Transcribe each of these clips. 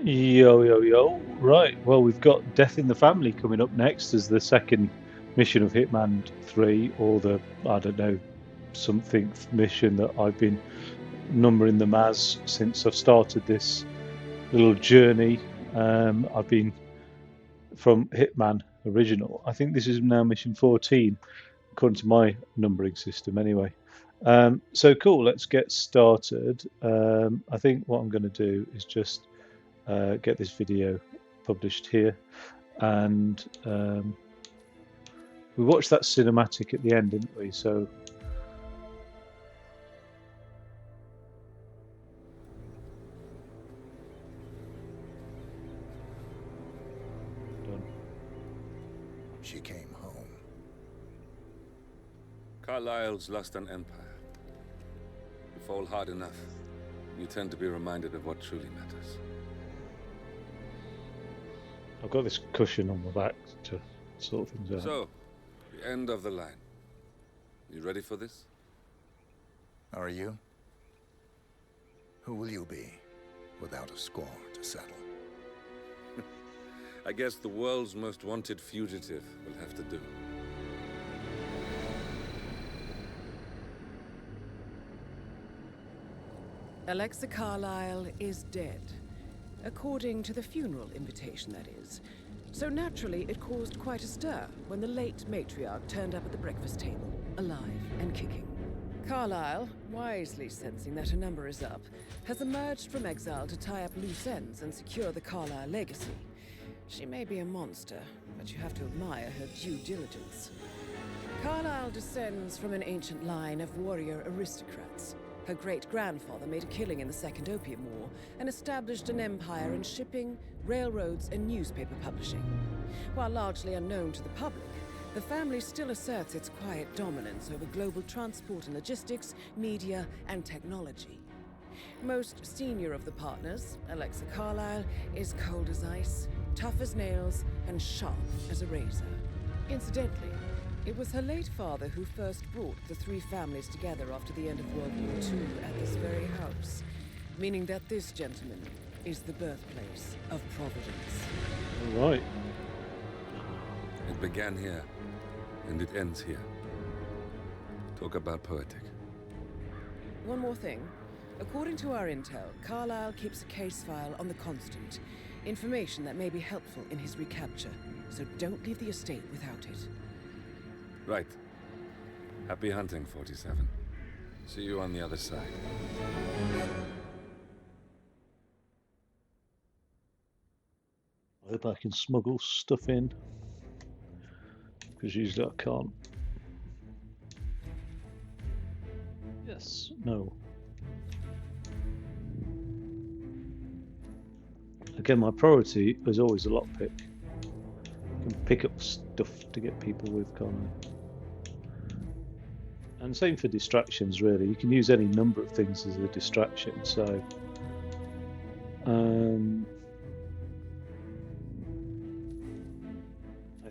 Yo, yo, yo. Right, well, we've got Death in the Family coming up next as the second mission of Hitman 3, or the, I don't know, something mission that I've been numbering them as since I've started this little journey. I've been from Hitman original. I think this is now mission 14, according to my numbering system, anyway. So cool, let's get started. I think what I'm going to do is just get this video published here, and we watched that cinematic at the end, didn't we? So done. She came home. Carlyle's lost an empire. You fall hard enough, you tend to be reminded of what truly matters. I've got this cushion on my back to sort things out. So, the end of the line. You ready for this? Are you? Who will you be, without a score to settle? I guess the world's most wanted fugitive will have to do. Alexa Carlyle is dead. According to the funeral invitation, that is. So naturally, it caused quite a stir when the late matriarch turned up at the breakfast table, alive and kicking. Carlyle, wisely sensing that her number is up, has emerged from exile to tie up loose ends and secure the Carlyle legacy. She may be a monster, but you have to admire her due diligence. Carlyle descends from an ancient line of warrior aristocrats. Her great-grandfather made a killing in the Second Opium War and established an empire in shipping, railroads, and newspaper publishing. While largely unknown to the public, the family still asserts its quiet dominance over global transport and logistics, media, and technology. Most senior of the partners, Alexa Carlyle, is cold as ice, tough as nails, and sharp as a razor. Incidentally, it was her late father who first brought the three families together after the end of World War II at this very house, meaning that this gentleman is the birthplace of Providence. All right. It began here, and it ends here. Talk about poetic. One more thing. According to our intel, Carlyle keeps a case file on the Constant. Information that may be helpful in his recapture, so don't leave the estate without it. Right. Happy hunting, 47. See you on the other side. I hope I can smuggle stuff in, because usually I can't. Yes, no. Again, my priority is always a lockpick. You can pick up stuff to get people with, can't I? And same for distractions, really. You can use any number of things as a distraction, so I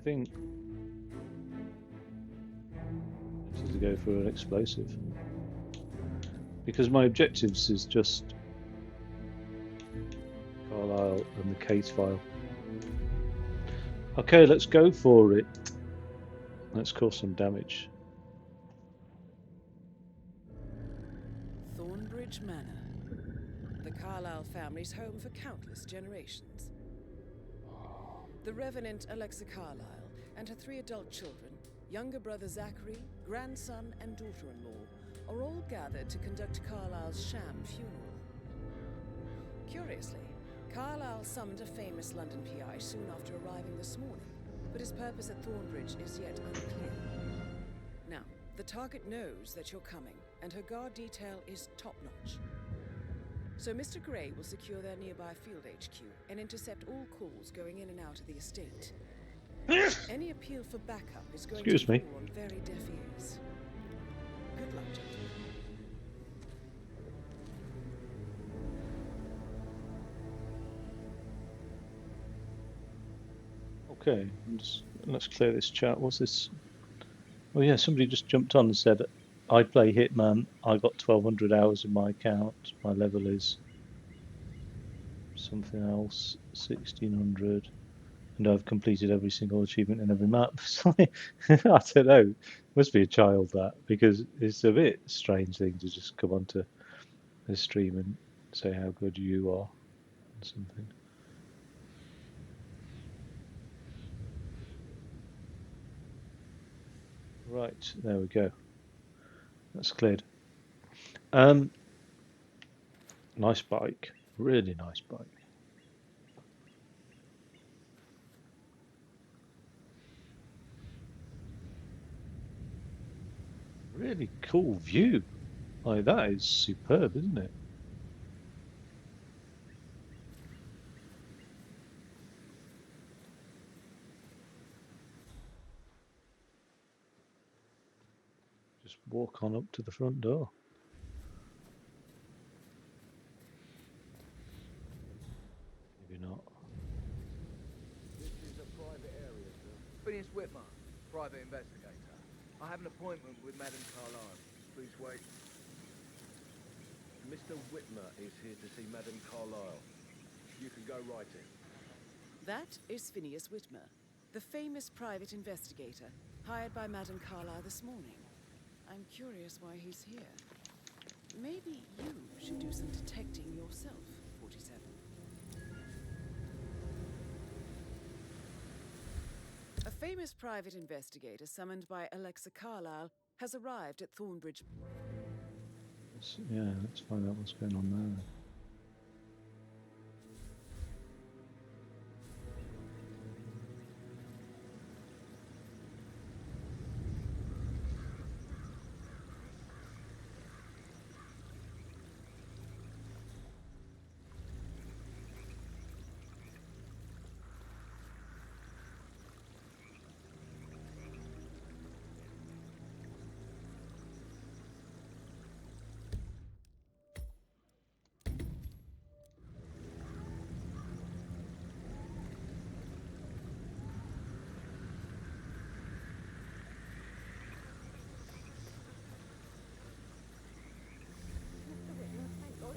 think this is to go for an explosive, because my objectives is just Carlisle and the case file. Okay, let's go for it. Let's cause some damage. Thornbridge Manor. The Carlyle family's home for countless generations. The Revenant Alexa Carlyle and her 3 adult children, younger brother Zachary, grandson, and daughter-in-law, are all gathered to conduct Carlyle's sham funeral. Curiously, Carlyle summoned a famous London PI soon after arriving this morning, but his purpose at Thornbridge is yet unclear. Now, the target knows that you're coming, and her guard detail is top-notch. So Mr. Gray will secure their nearby field HQ and intercept all calls going in and out of the estate. Any appeal for backup is going to fall on very deaf ears. Good luck, gentlemen. Okay, let's clear this chat. What's this? Oh yeah, somebody just jumped on and said, I play Hitman, I got 1200 hours in my account, my level is something else, 1600. And I've completed every single achievement in every map. So, I don't know. Must be a child that, because it's a bit strange thing to just come onto a stream and say how good you are and something. Right, there we go. That's cleared. Nice bike. Really nice bike. Really cool view. Like, that is superb, isn't it? Just walk on up to the front door. Maybe not. This is a private area, sir. Phineas Whitman, private investigator. I have an appointment with Madame Carlyle. Please wait. Mr. Whitmer is here to see Madame Carlyle. You can go right in. That is Phineas Whitmer, the famous private investigator hired by Madame Carlyle this morning. I'm curious why he's here. Maybe you should do some detecting yourself, 47. A famous private investigator summoned by Alexa Carlyle has arrived at Thornbridge. Yeah, let's find out what's going on there.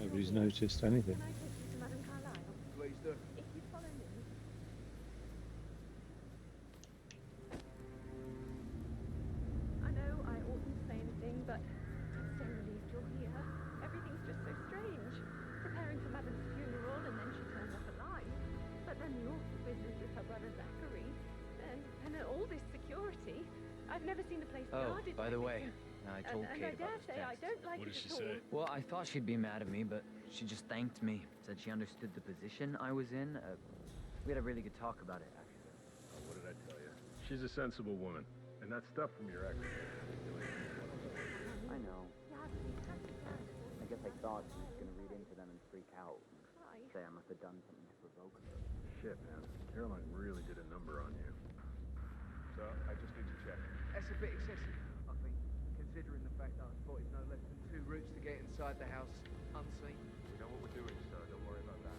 Nobody's noticed anything. Can I take you to Madame Carlyle? Please do. If you follow me. I know I oughtn't say anything, but I'm so relieved you're here. Everything's just so strange. Preparing for Madame's funeral, and then she turns up alive. But then the awful business with her brother Zachary, and all this security. I've never seen the place guarded. By the way, I told and Kate I dare about say this I text. don't like What it did she at all. say? Well, I thought she'd be mad at me, but she just thanked me. Said she understood the position I was in. We had a really good talk about it, actually. Oh, what did I tell you? She's a sensible woman. And that stuff from your ex. I know. You have to be perfectly careful. I guess I thought she was gonna read into them and freak out. Cry. Say I must have done something to provoke her. Shit, man. Caroline really did a number on you. So, I just need to check. That's a bit excessive, I think, considering the fact that I spotted no less than 2 routes to get inside the house unseen. We know what we're doing, so don't worry about that.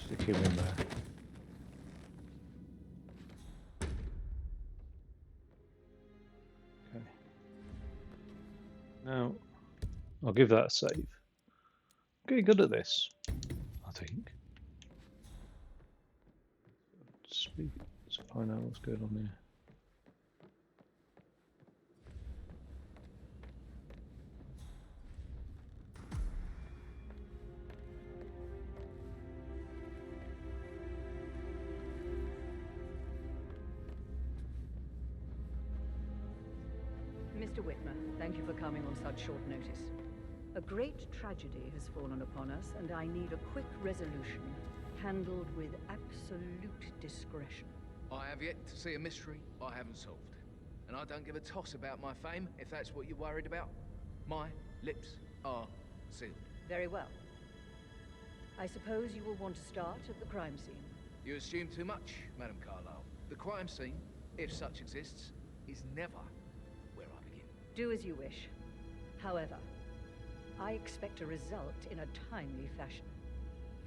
Stick him in there. Okay. Now, I'll give that a save. Getting good at this, I think. Speak. Let's find out what's going on here. Whitmer, thank you for coming on such short notice. A great tragedy has fallen upon us, and I need a quick resolution, handled with absolute discretion. I have yet to see a mystery I haven't solved. And I don't give a toss about my fame, if that's what you're worried about. My lips are sealed. Very well. I suppose you will want to start at the crime scene. You assume too much, Madam Carlyle. The crime scene, if such exists, is never where I begin. Do as you wish. However, I expect a result in a timely fashion.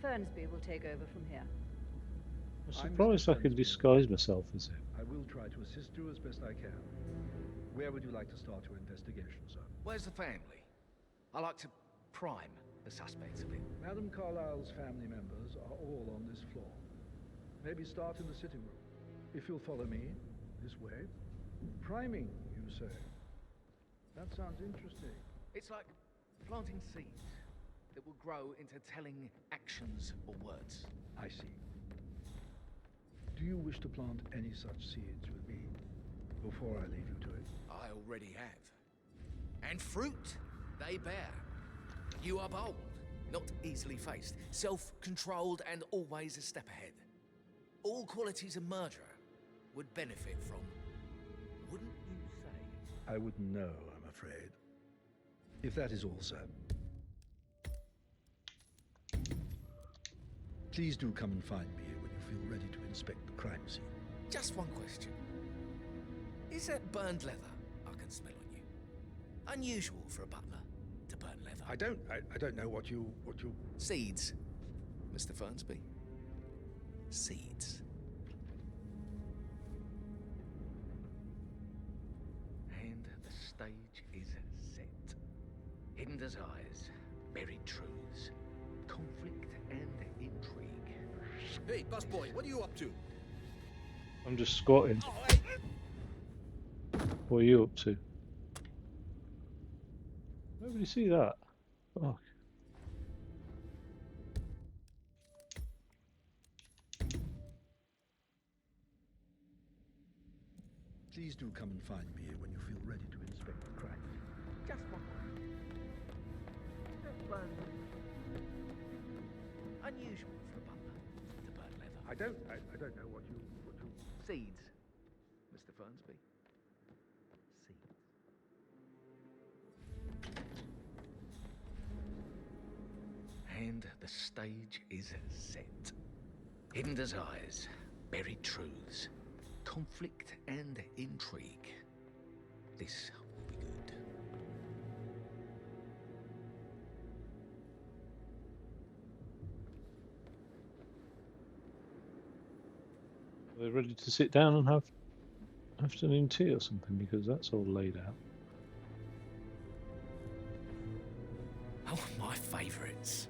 Fernsby will take over from here. I'm surprised I can disguise myself as him. I will try to assist you as best I can. Where would you like to start your investigation, sir? Where's the family? I like to prime the suspects a bit. Madam Carlyle's family members are all on this floor. Maybe start in the sitting room. If you'll follow me, this way. Priming, you say? That sounds interesting. It's like planting seeds that will grow into telling actions or words. I see. Do you wish to plant any such seeds with me before I leave you to it? I already have. And fruit they bear. You are bold, not easily faced, self-controlled and always a step ahead. All qualities a murderer would benefit from, wouldn't you say? I wouldn't know, I'm afraid. If that is all, sir. Please do come and find me when you feel ready to inspect the crime scene. Just one question. Is that burned leather I can smell on you? Unusual for a butler to burn leather. I don't know what you... Seeds, Mr. Fernsby. Seeds. And the stage is set. Hidden desires, buried truths, conflict and intrigue. Hey, busboy, what are you up to? I'm just squatting. What are you up to? Nobody see that? Fuck. Please do come and find me when you feel ready to inspect the crime scene. Just one. Unusual for a butler to burn leather. I don't know what you... Seeds, Mr. Fernsby. Seeds. And the stage is set. Hidden desires, buried truths, conflict and intrigue. This will be good. Are they ready to sit down and have afternoon tea or something? Because that's all laid out. Oh, my favourites.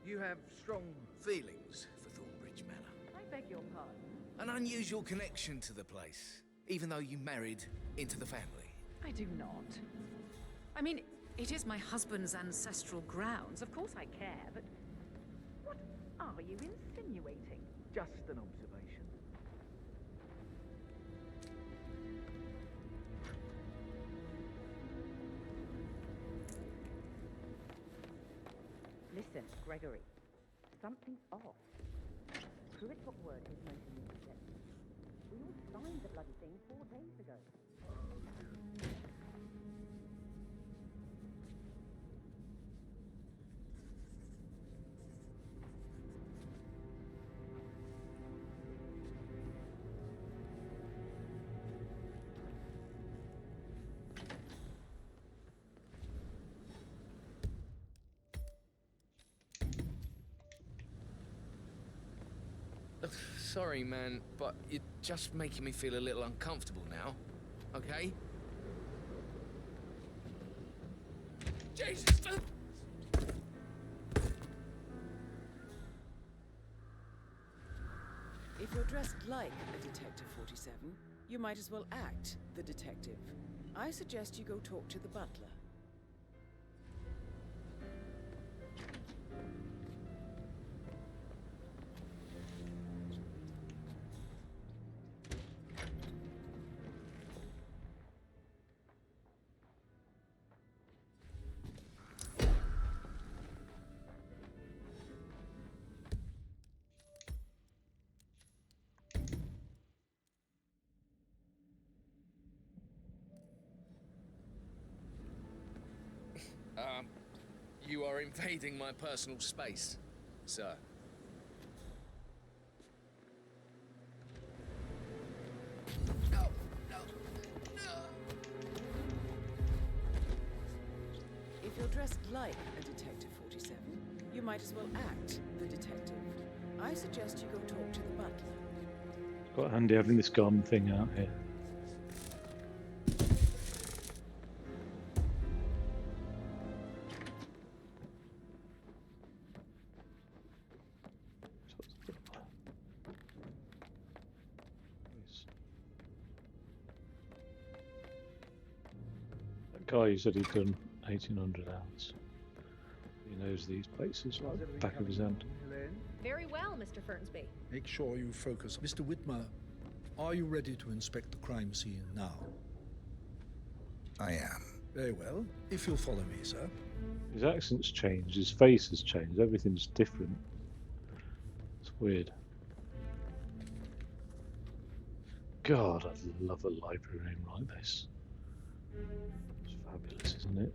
You have strong feelings for Thornbridge Manor. I beg your pardon? An unusual connection to the place, even though you married into the family. I do not. I mean, it is my husband's ancestral grounds. Of course I care, but What are you insinuating? Just an observation. Listen, Gregory. Something's off. Pruitt got word his motion was accepted. We all signed the bloody thing 4 days ago. Sorry, man, but you're just making me feel a little uncomfortable now. Okay? Jesus! If you're dressed like a Detective 47, you might as well act the detective. I suggest you go talk to the butler. You are invading my personal space, sir. No, no, no. If you're dressed like a Detective 47, you might as well act the detective. I suggest you go talk to the butler. It's quite handy having this garden thing out here. That guy who said he'd done 1800 hours. He knows these places like the back of his hand. Very well, Mr. Fernsby. Make sure you focus. Mr. Whitmer, are you ready to inspect the crime scene now? I am. Very well. If you'll follow me, sir. His accent's changed, his face has changed, everything's different. It's weird. God, I'd love a library room like this. It's fabulous, isn't it?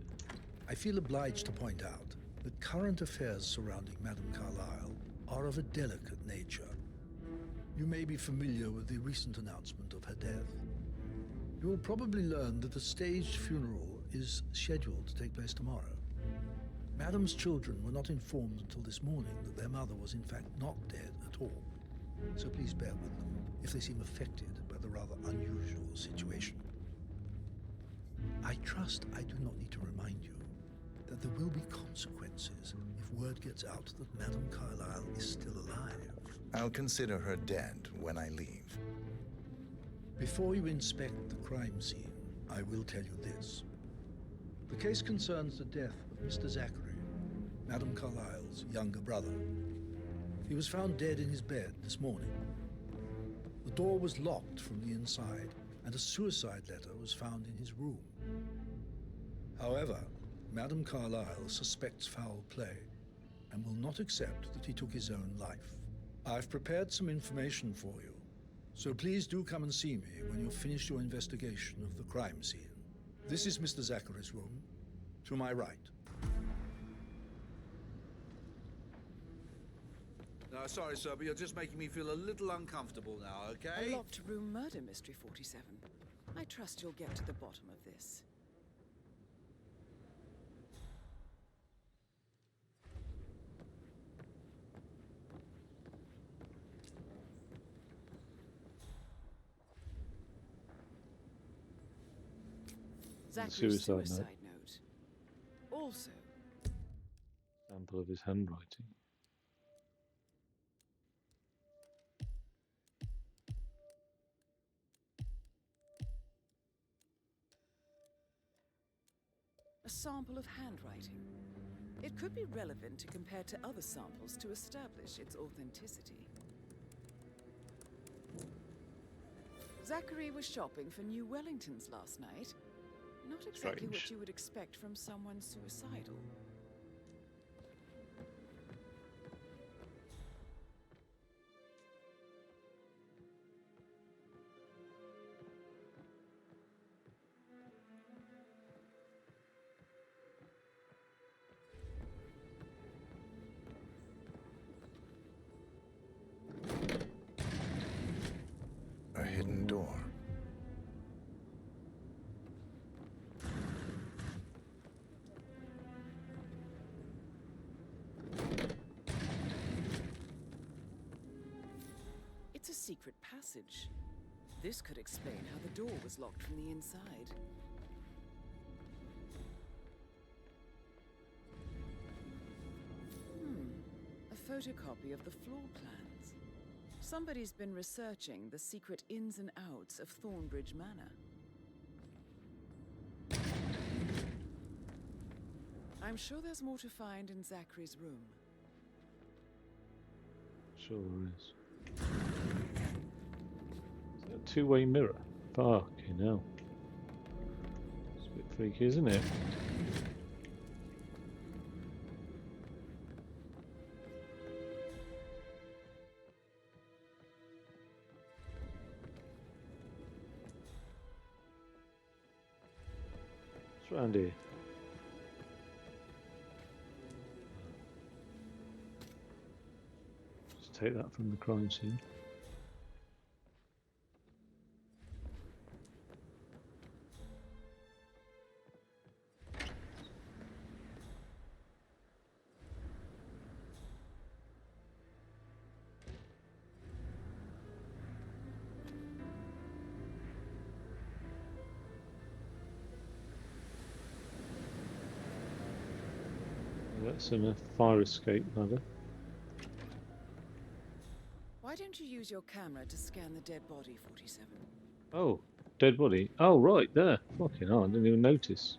I feel obliged to point out that current affairs surrounding Madame Carlyle are of a delicate nature. You may be familiar with the recent announcement of her death. You will probably learn that a staged funeral is scheduled to take place tomorrow. Madame's children were not informed until this morning that their mother was in fact not dead at all. So please bear with them if they seem affected by the rather unusual situation. I trust I do not need to remind you that there will be consequences if word gets out that Madame Carlyle is still alive. I'll consider her dead when I leave. Before you inspect the crime scene, I will tell you this. The case concerns the death of Mr. Zachary, Madame Carlyle's younger brother. He was found dead in his bed this morning. The door was locked from the inside, and a suicide letter was found in his room. However, Madame Carlyle suspects foul play and will not accept that he took his own life. I've prepared some information for you, so please do come and see me when you've finished your investigation of the crime scene. This is Mr. Zachary's room, to my right. No, sorry, sir, but you're just making me feel a little uncomfortable now, okay? A locked room murder mystery, 47. I trust you'll get to the bottom of this. Zachary's suicide note. Also, sample of his handwriting. a sample of handwriting. It could be relevant to compare to other samples to establish its authenticity. Zachary was shopping for new Wellingtons last night. Not exactly what you would expect from someone suicidal. A hidden door. It's a secret passage. This could explain how the door was locked from the inside. A photocopy of the floor plans. Somebody's been researching the secret ins and outs of Thornbridge Manor. I'm sure there's more to find in Zachary's room. Sure there is. Is that a two-way mirror? Fucking hell. It's a bit freaky, isn't it? What's around here? Just take that from the crime scene. That's in a fire escape ladder. Why don't you use your camera to scan the dead body, 47? Oh, dead body. Oh, right there. Fucking hell, I didn't even notice.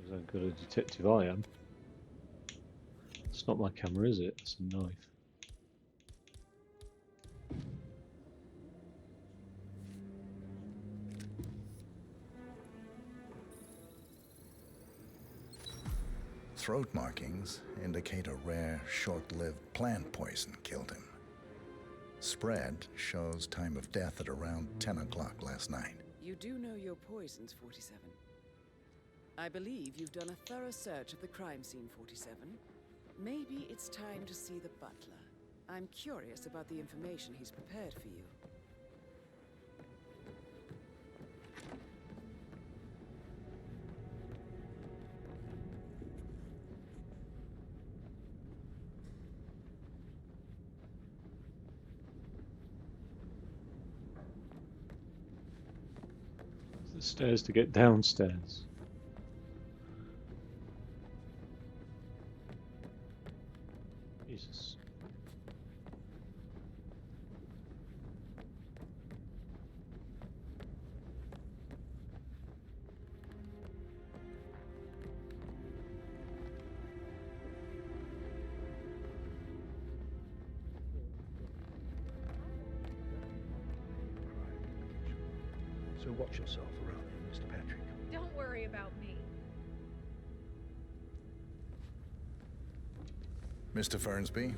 As how good a detective I am. It's not my camera, is it? It's a knife. Throat markings indicate a rare, short-lived plant poison killed him. Spread shows time of death at around 10 o'clock last night. You do know your poisons, 47. I believe you've done a thorough search of the crime scene, 47. Maybe it's time to see the butler. I'm curious about the information he's prepared for you. The stairs to get downstairs. Jesus. So watch yourself around him, Mr. Patrick. Don't worry about me. Mr. Fernsby,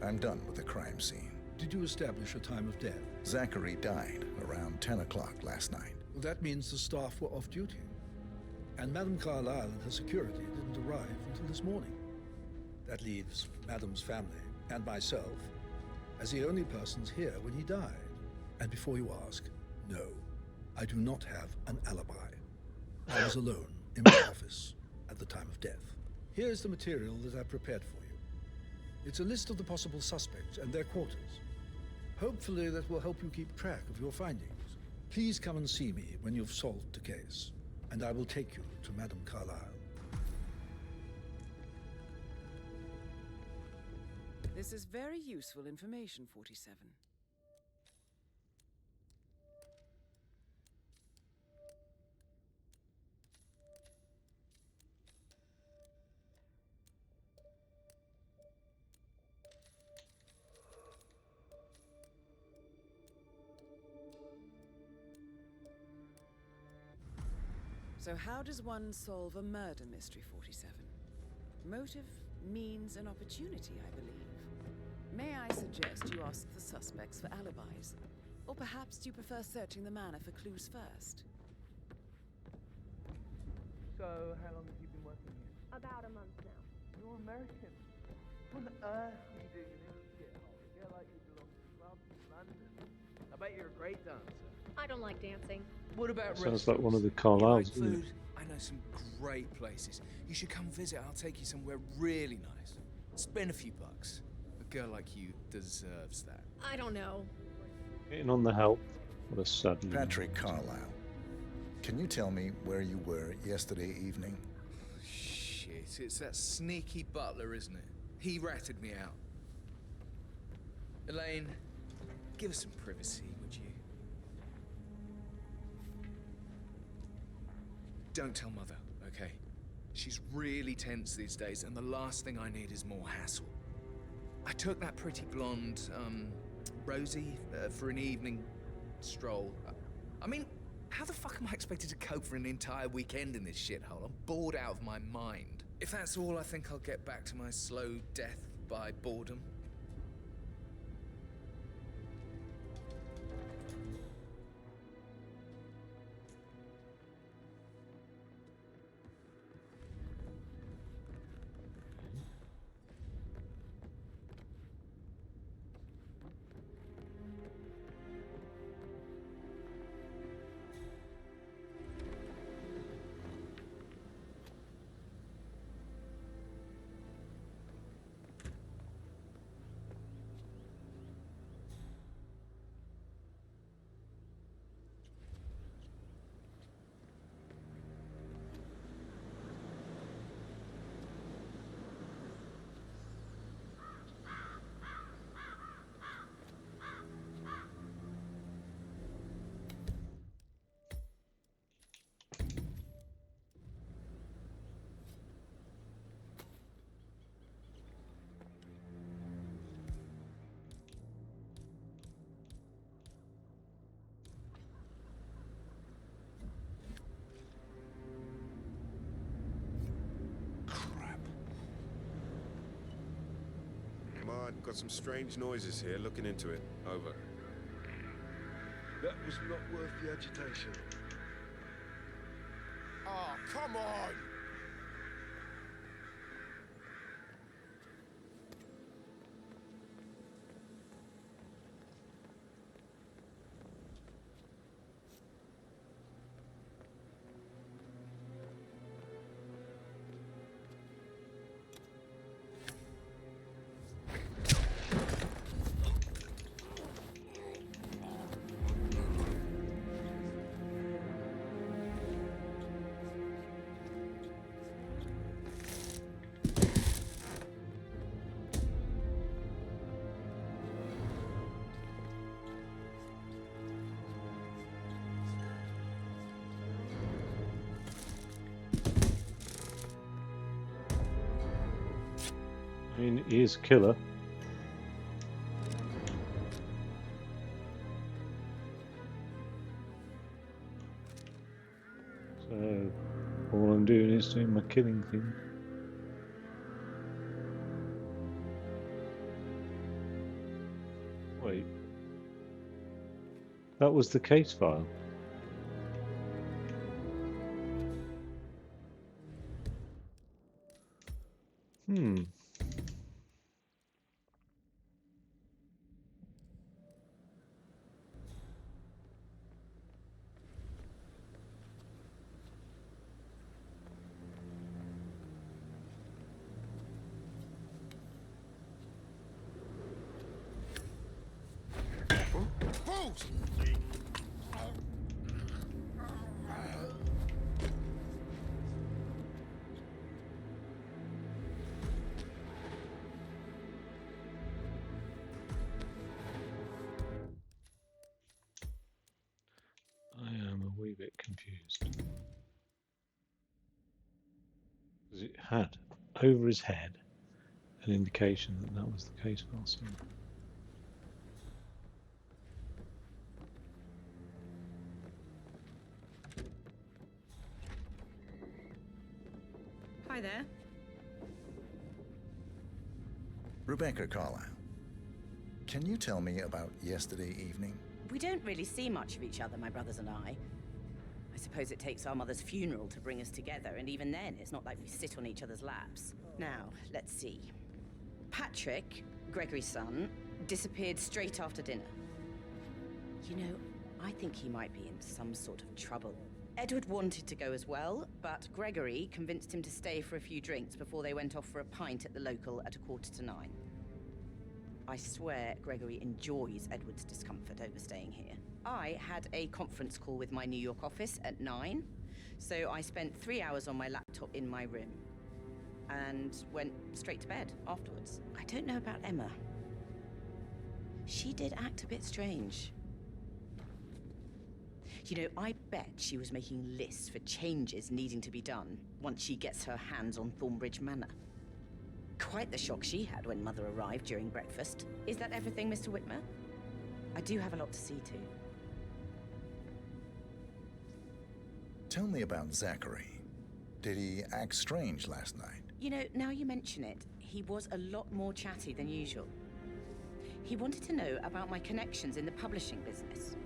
I'm done with the crime scene. Did you establish a time of death? Zachary died around 10 o'clock last night. Well, that means the staff were off duty. And Madame Carlyle and her security didn't arrive until this morning. That leaves Madame's family and myself as the only persons here when he died. And before you ask, no, I do not have an alibi. I was alone in my office at the time of death. Here is the material that I've prepared for you. It's a list of the possible suspects and their quarters. Hopefully that will help you keep track of your findings. Please come and see me when you've solved the case, and I will take you to Madame Carlyle. This is very useful information, 47. So how does one solve a murder mystery, 47? Motive, means, and opportunity, I believe. May I suggest you ask the suspects for alibis? Or perhaps do you prefer searching the manor for clues first? So, how long have you been working here? About a month now. You're American. What on earth are you doing in this shithole? You feel like you belong to clubs in London? I bet you're a great dancer. I don't like dancing. What about Sounds like one of the restaurants? You like Carlyles, doesn't food? it? I know some great places. You should come visit. I'll take you somewhere really nice. Spend a few bucks. girl like you deserves that. I don't know. Getting on the help. What a sad Patrick Carlisle, can you tell me where you were yesterday evening? Shit, it's that sneaky butler, isn't it? He ratted me out. Elaine, give us some privacy, would you? Don't tell Mother, okay? She's really tense these days, and the last thing I need is more hassle. I took that pretty blonde, Rosie, for an evening stroll. I mean, how the fuck am I expected to cope for an entire weekend in this shithole? I'm bored out of my mind. If that's all, I think I'll get back to my slow death by boredom. Got some strange noises here. Looking into it. Over. That was not worth the agitation. Oh, come on! I mean, he is killer. So, all I'm doing is doing my killing thing. Wait. That was the case file. Hmm. I am a wee bit confused. Because it had over his head an indication that that was the case file somewhere. Hi there. Rebecca Carlisle, can you tell me about yesterday evening? We don't really see much of each other, my brothers and I. I suppose it takes our mother's funeral to bring us together, and even then, it's not like we sit on each other's laps. Now, let's see. Patrick, Gregory's son, disappeared straight after dinner. You know, I think he might be in some sort of trouble. Edward wanted to go as well, but Gregory convinced him to stay for a few drinks before they went off for a pint at the local at 8:45. I swear Gregory enjoys Edward's discomfort over staying here. I had a conference call with my New York office at 9, so I spent 3 hours on my laptop in my room and went straight to bed afterwards. I don't know about Emma. She did act a bit strange. You know, I bet she was making lists for changes needing to be done once she gets her hands on Thornbridge Manor. Quite the shock she had when Mother arrived during breakfast. Is that everything, Mr. Whitmer? I do have a lot to see to. Tell me about Zachary. Did he act strange last night? You know, now you mention it, he was a lot more chatty than usual. He wanted to know about my connections in the publishing business.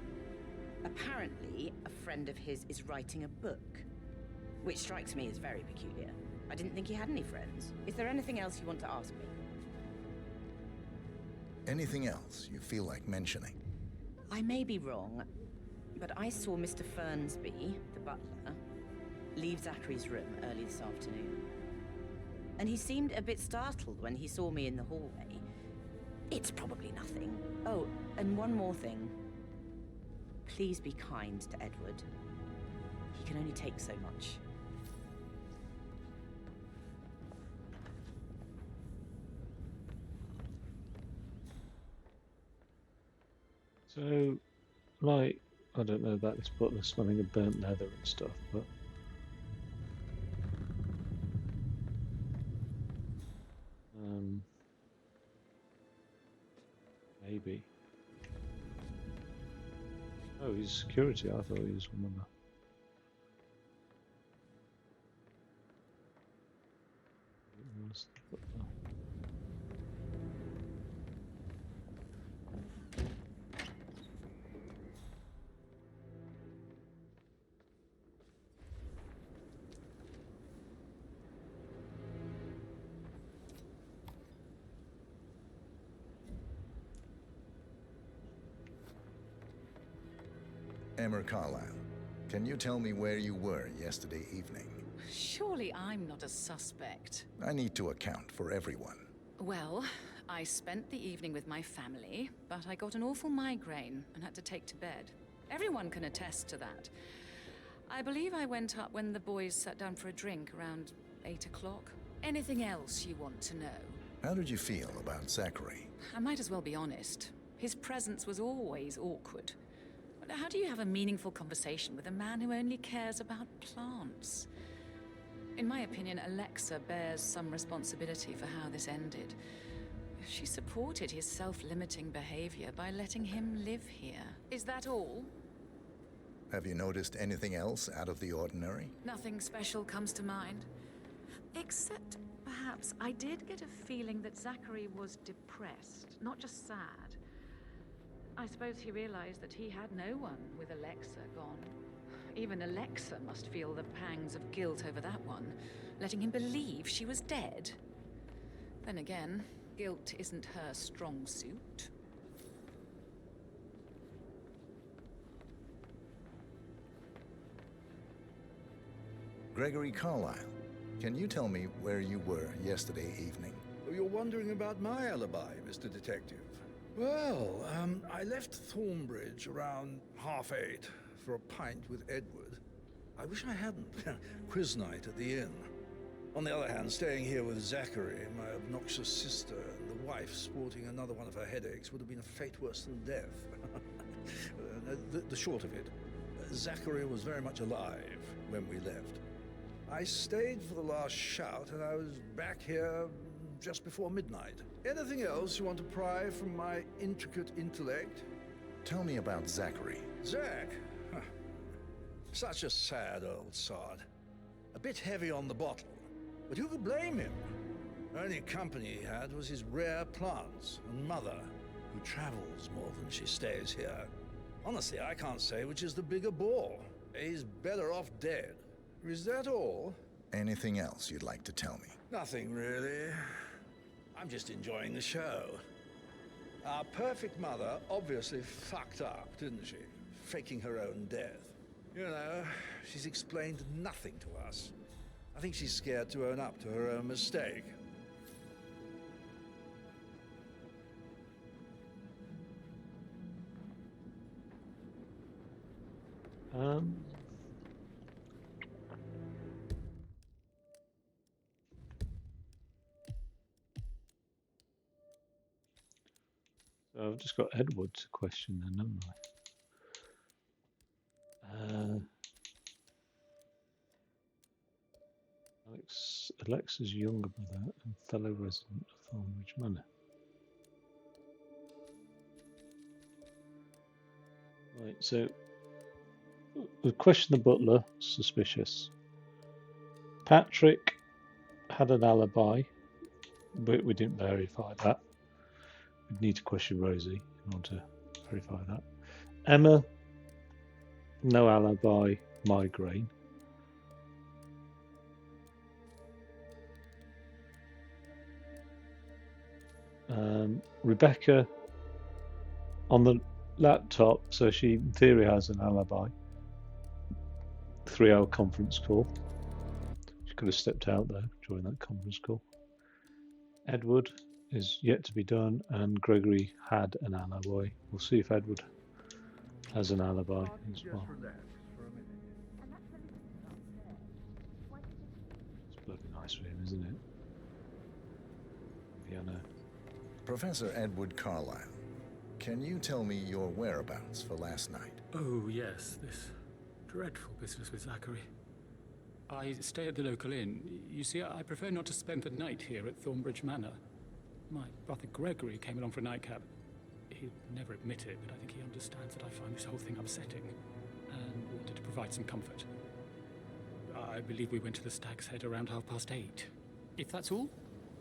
Apparently, a friend of his is writing a book, which strikes me as very peculiar. I didn't think he had any friends. Is there anything else you want to ask me? Anything else you feel like mentioning? I may be wrong, but I saw Mr. Fernsby, the butler, leave Zachary's room early this afternoon. And he seemed a bit startled when he saw me in the hallway. It's probably nothing. Oh, and one more thing. Please be kind to Edward. He can only take so much. So, like, I don't know about this butler smelling of burnt leather and stuff, but maybe. Oh, he's security. I thought he was one of the. Emma Carlyle, can you tell me where you were yesterday evening? Surely I'm not a suspect. I need to account for everyone. Well, I spent the evening with my family, but I got an awful migraine and had to take to bed. Everyone can attest to that. I believe I went up when the boys sat down for a drink around 8 o'clock. Anything else you want to know? How did you feel about Zachary? I might as well be honest. His presence was always awkward. But how do you have a meaningful conversation with a man who only cares about plants? In my opinion, Alexa bears some responsibility for how this ended. She supported his self-limiting behavior by letting him live here. Is that all? Have you noticed anything else out of the ordinary? Nothing special comes to mind. Except, perhaps, I did get a feeling that Zachary was depressed, not just sad. I suppose he realized that he had no one with Alexa gone. Even Alexa must feel the pangs of guilt over that one, letting him believe she was dead. Then again, guilt isn't her strong suit. Gregory Carlyle, can you tell me where you were yesterday evening? You're wondering about my alibi, Mr. Detective. Well, I left Thornbridge around 8:30 for a pint with Edward. I wish I hadn't. Quiz night at the inn. On the other hand, staying here with Zachary, my obnoxious sister, and the wife sporting another one of her headaches would have been a fate worse than death. The short of it, Zachary was very much alive when we left. I stayed for the last shout, and I was back here just before midnight. Anything else you want to pry from my intricate intellect? Tell me about Zachary. Zach? Huh. Such a sad old sod. A bit heavy on the bottle, but who could blame him? Only company he had was his rare plants and Mother, who travels more than she stays here. Honestly, I can't say which is the bigger bore. He's better off dead. Is that all? Anything else you'd like to tell me? Nothing really. I'm just enjoying the show. Our perfect mother obviously fucked up, didn't she? Faking her own death. You know, she's explained nothing to us. I think she's scared to own up to her own mistake. Um, so I've just got Edward's question then, haven't I? Alexa's younger brother and fellow resident of Thornbridge Manor. Right, so the question the butler, suspicious. Patrick had an alibi, but we didn't verify that. We'd need to question Rosie in order to verify that. Emma, no alibi, migraine. Rebecca on the laptop, so she in theory has an alibi. 3-hour conference call. She could have stepped out there during that conference call. Edward is yet to be done, and Gregory had an alibi. We'll see if Edward has an alibi as well. It's bloody nice for him, isn't it? Piano. Professor Edward Carlyle, can you tell me your whereabouts for last night? Oh, yes, this dreadful business with Zachary. I stay at the local inn. You see, I prefer not to spend the night here at Thornbridge Manor. My brother Gregory came along for a nightcap. He'd never admit it, but I think he understands that I find this whole thing upsetting and wanted to provide some comfort. I believe we went to the Stag's Head around 8:30. If that's all,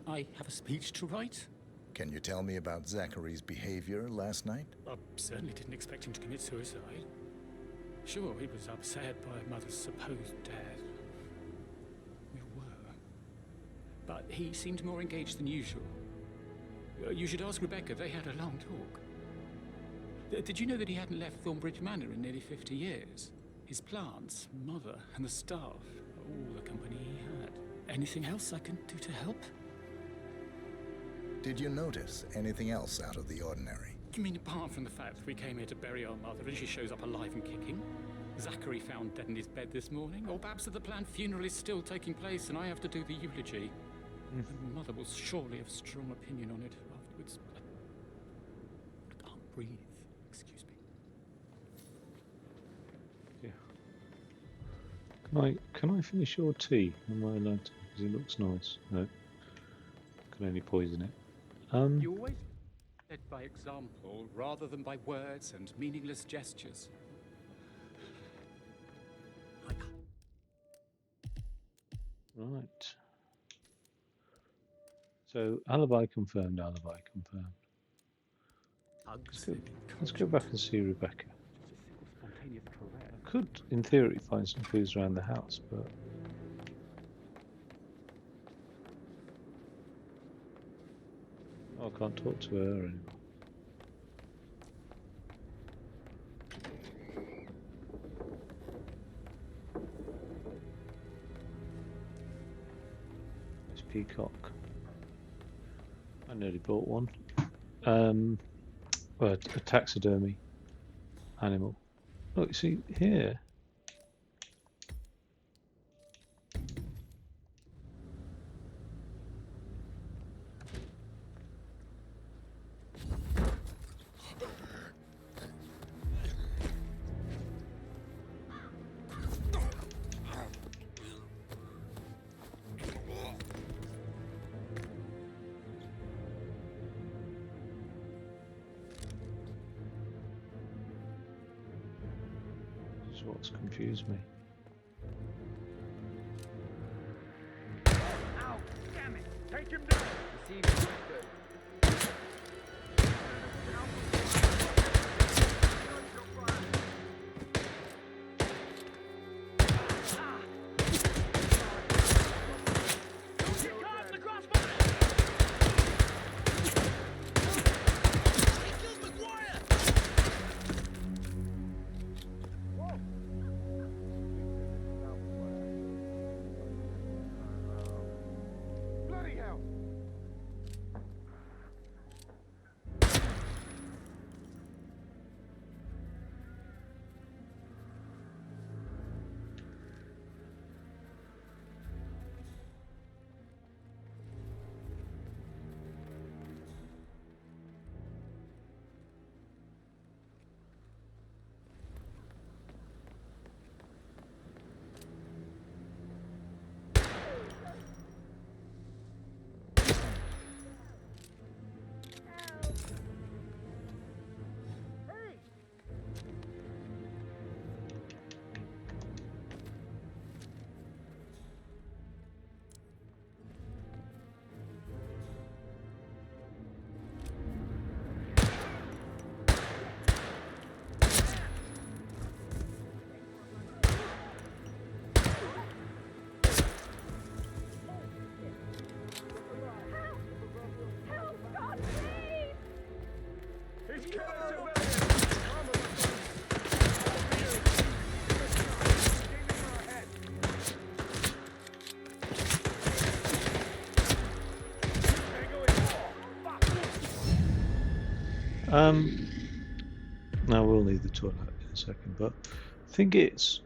I have a speech to write. Can you tell me about Zachary's behavior last night? I certainly didn't expect him to commit suicide. Sure, he was upset by mother's supposed death. We were. But he seemed more engaged than usual. You should ask Rebecca. They had a long talk. Did you know that he hadn't left Thornbridge Manor in nearly 50 years? His plants, mother, and the staff, all the company he had. Anything else I can do to help? Did you notice anything else out of the ordinary? You mean apart from the fact that we came here to bury our mother and she shows up alive and kicking? Zachary found dead in his bed this morning? Or perhaps that the planned funeral is still taking place and I have to do the eulogy? And mother will surely have strong opinion on it afterwards. I can't breathe. Excuse me. Yeah. Can I finish your tea? Am I allowed to? Because it looks nice. No. Can only poison it. You always led by example rather than by words and meaningless gestures. Right. So alibi confirmed. Alibi confirmed. Let's go back and see Rebecca. I could, in theory, find some clues around the house, but I can't talk to her anymore. It's peacock. I nearly bought one. Well, a taxidermy animal. Look, you see here. What's confused me. Ow! Damn it! Take him down! Receive it. Good. Now we'll need the toilet in a second, but I think it's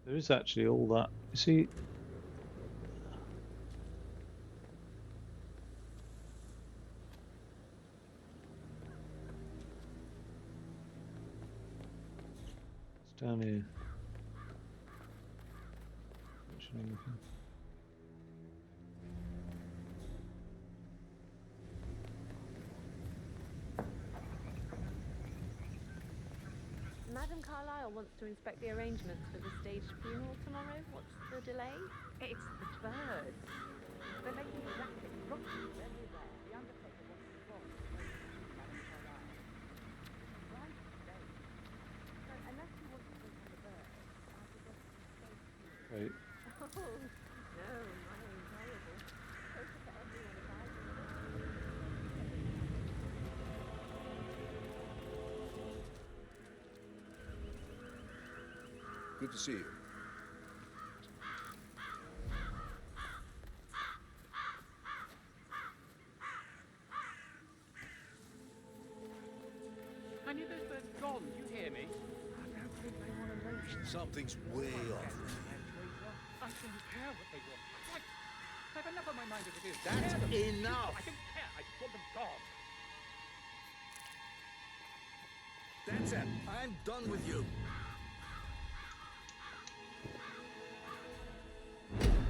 there is actually all that. You see, it's down here. Madam Carlyle wants to inspect the arrangements for the staged funeral tomorrow. What's the delay? It's the birds. They're making a racket, rocking everywhere. The undertaker wants to rob Madame Carlyle. Right today. So unless you want to take on the birds, I suggest you stay here. Right. Oh, no, mine ain't terrible. Closer for everyone if I do it. Good to see you. I knew those birds gone. You hear me? I don't think they want to leave. Something's way off. I don't care what they want. I've enough on my mind as it is. That's Tear them. enough. I don't care. I want them gone. That's it. I'm done with you.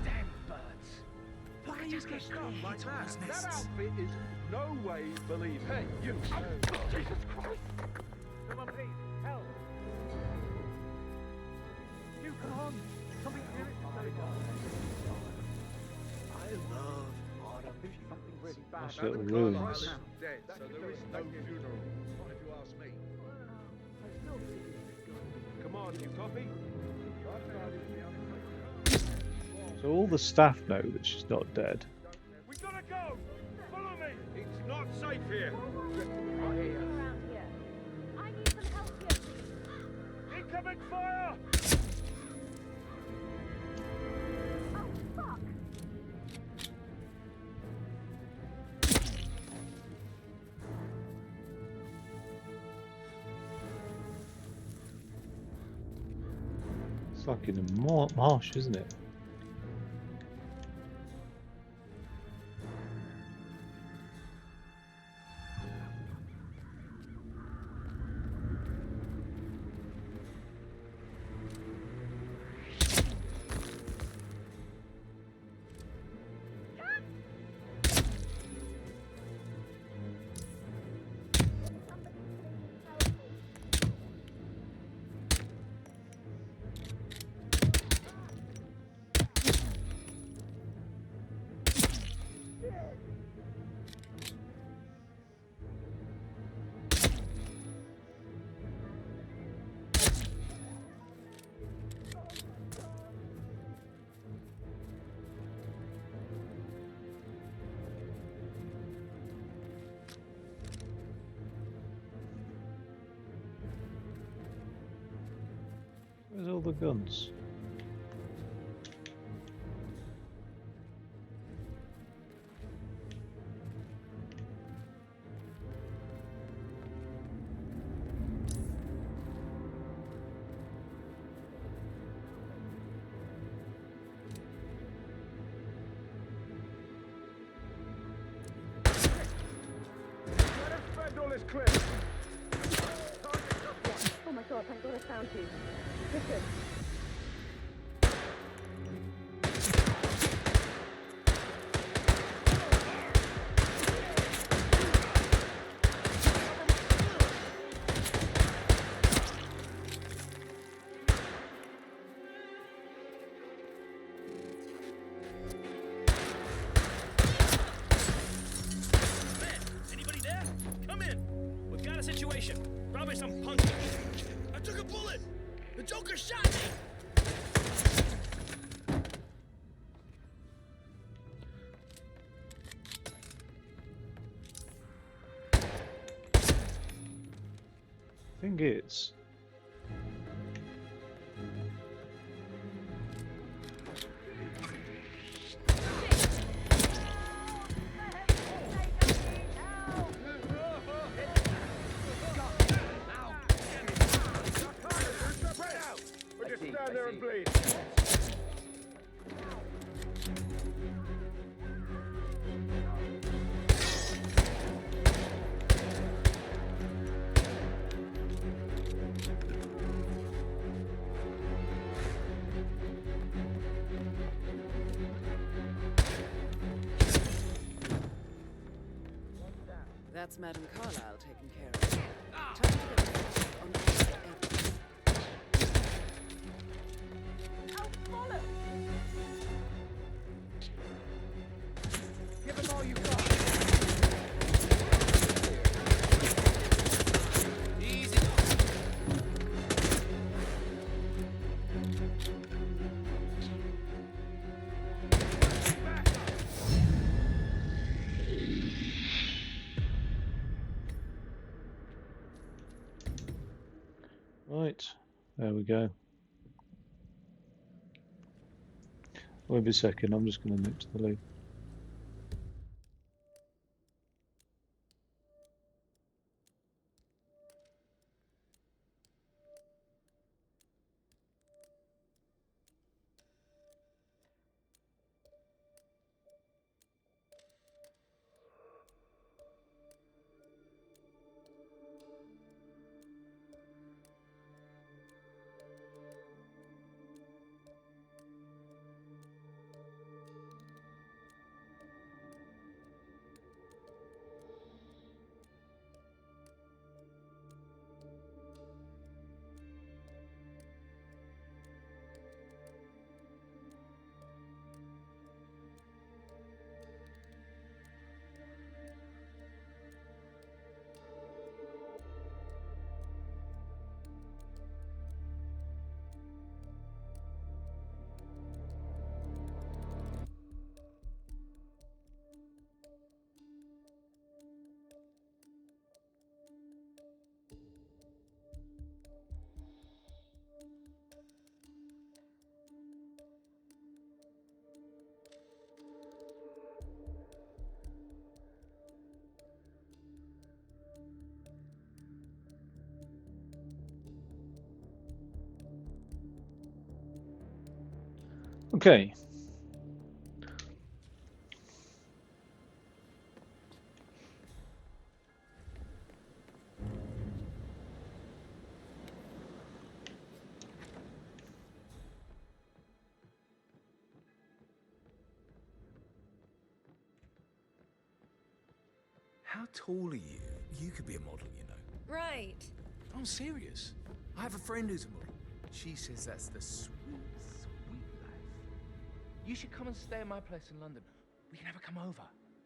Damn birds. Why are you getting stuff like that? That outfit is no way believe. Hey, you. Oh, Jesus Christ. Someone please, help. You come on. Something serious is going on. I love autumn. Something really bad. Nice little Madam ruins. Carlyle is dead, so there is no funeral. Not if you ask me. Come on, you copy? So all the staff know that she's not dead. We gotta go! Follow me! It's not safe here! Around here. I need some help here, please. Incoming fire! Oh, fuck! It's like in a marsh, isn't it? Where's all the guns? All is clear. Oh my god, thank god I found you. Listen. Anybody there? Come in. We've got a situation. Probably some punk. I took a bullet. The Joker shot me. Thing is, That's Madame Carlyle taken care of. Time to get back on the evidence. I'll follow! Give them all you got! Easy. Right, there we go. Wait a second, I'm just going to nip to the loo. Okay. How tall are you? You could be a model, you know. Right. I'm serious. I have a friend who's a model. She says that's the sweet, sweet life. You should come and stay at my place in London. We can have her come over.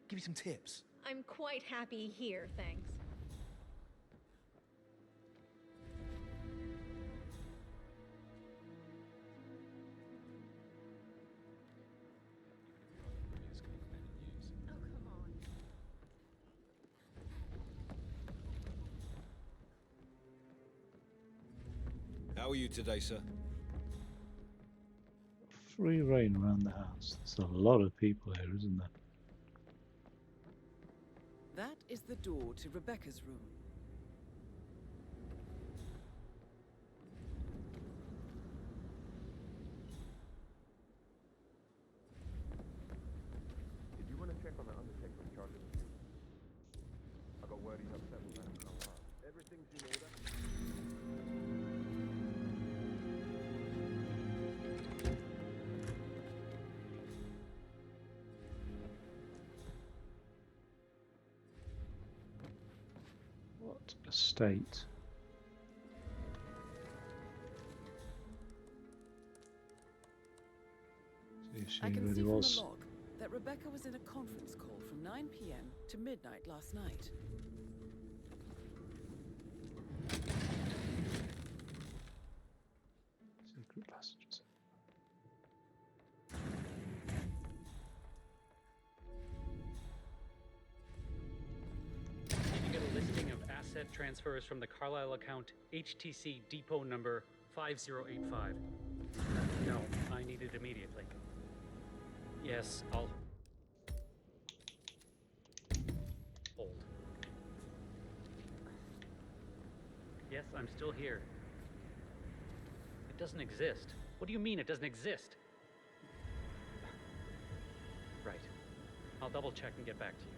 Give you some tips. I'm quite happy here, thanks. Oh, come on. How are you today, sir? Free reign around the house. There's a lot of people here, isn't there? That is the door to Rebecca's room. Did you want to check on the undertaker in charge of the funeral? I got word he's upset with Madame Carlyle. Everything's in order. What estate? See if she I can really see from was. the log that Rebecca was in a conference call from 9 p.m. to midnight last night. Secret passages. Did you get a listing of asset transfers from the Carlisle account HTC depot number 5085? No, I need it immediately. Yes, I'll hold. Yes, I'm still here. It doesn't exist. What do you mean it doesn't exist? Right. I'll double check and get back to you.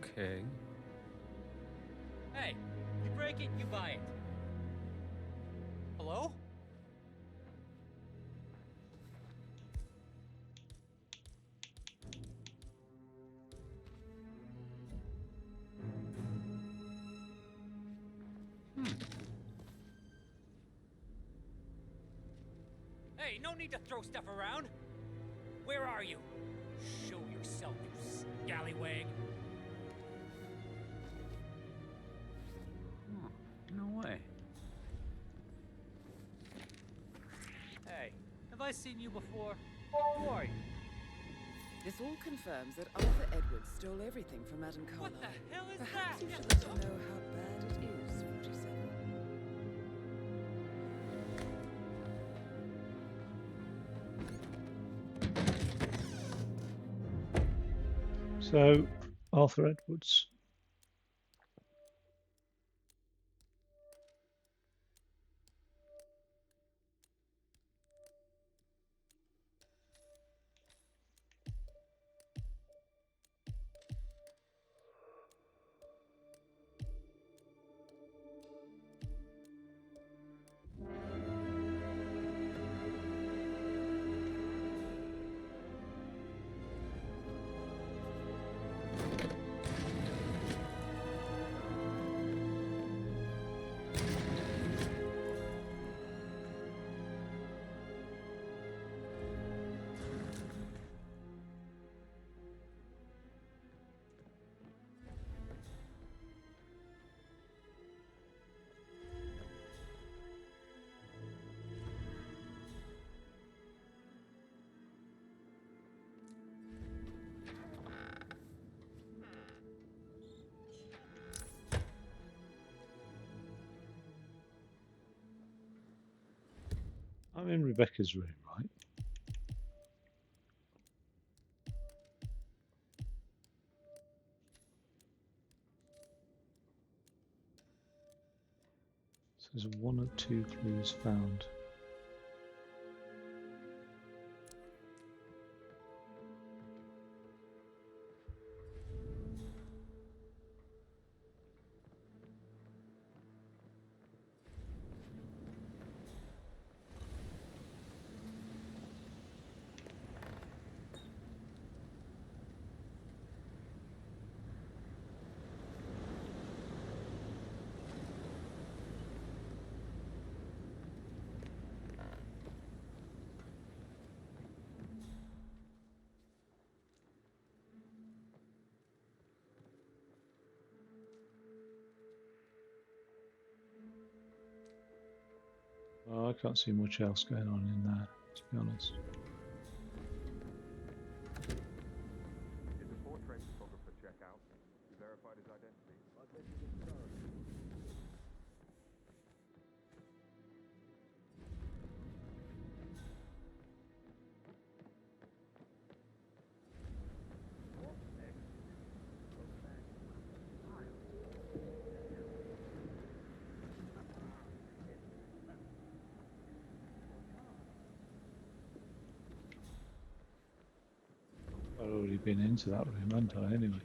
Okay. Hey, you break it, you buy it. Hello? Hey, no need to throw stuff around. Where are you? Show yourself, you scallywag. No way. Hey, have I seen you before? Who are you? This all confirms that Arthur Edwards stole everything from Madame Carlyle. What the hell is Perhaps that? you should let him know how bad it is, 47. So, Arthur Edwards. I'm in Rebecca's room, right? So there's 1 or 2 clues found. Oh, I can't see much else going on in there, to be honest. Did the portrait photographer check out? You verified his identity? I bet you did so. I've already been into that room, haven't I, anyway?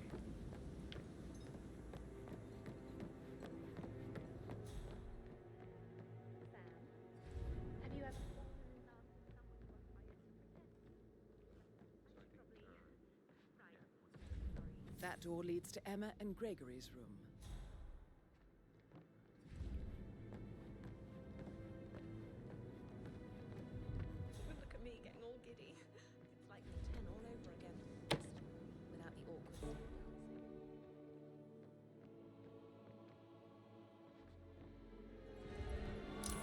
Have you ever fallen in love with someone you were hired to protect? That door leads to Emma and Gregory's room. Look at me getting all giddy. It's like year 10 all over again. Just without the awkward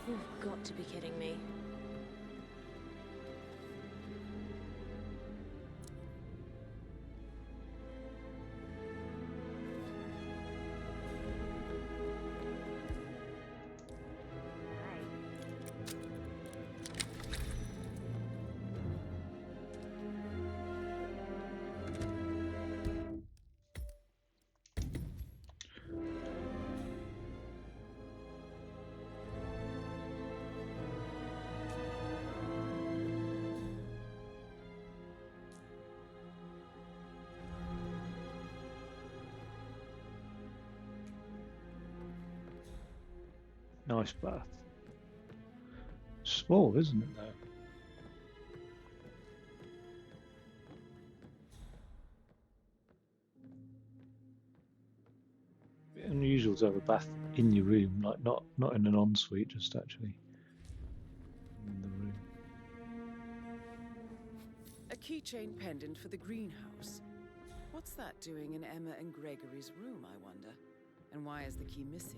You've got to be kidding me. Nice bath. Small, isn't it, though? Bit unusual to have a bath in your room, like not in an ensuite, just actually in the room. A keychain pendant for the greenhouse. What's that doing in Emma and Gregory's room, I wonder? And why is the key missing?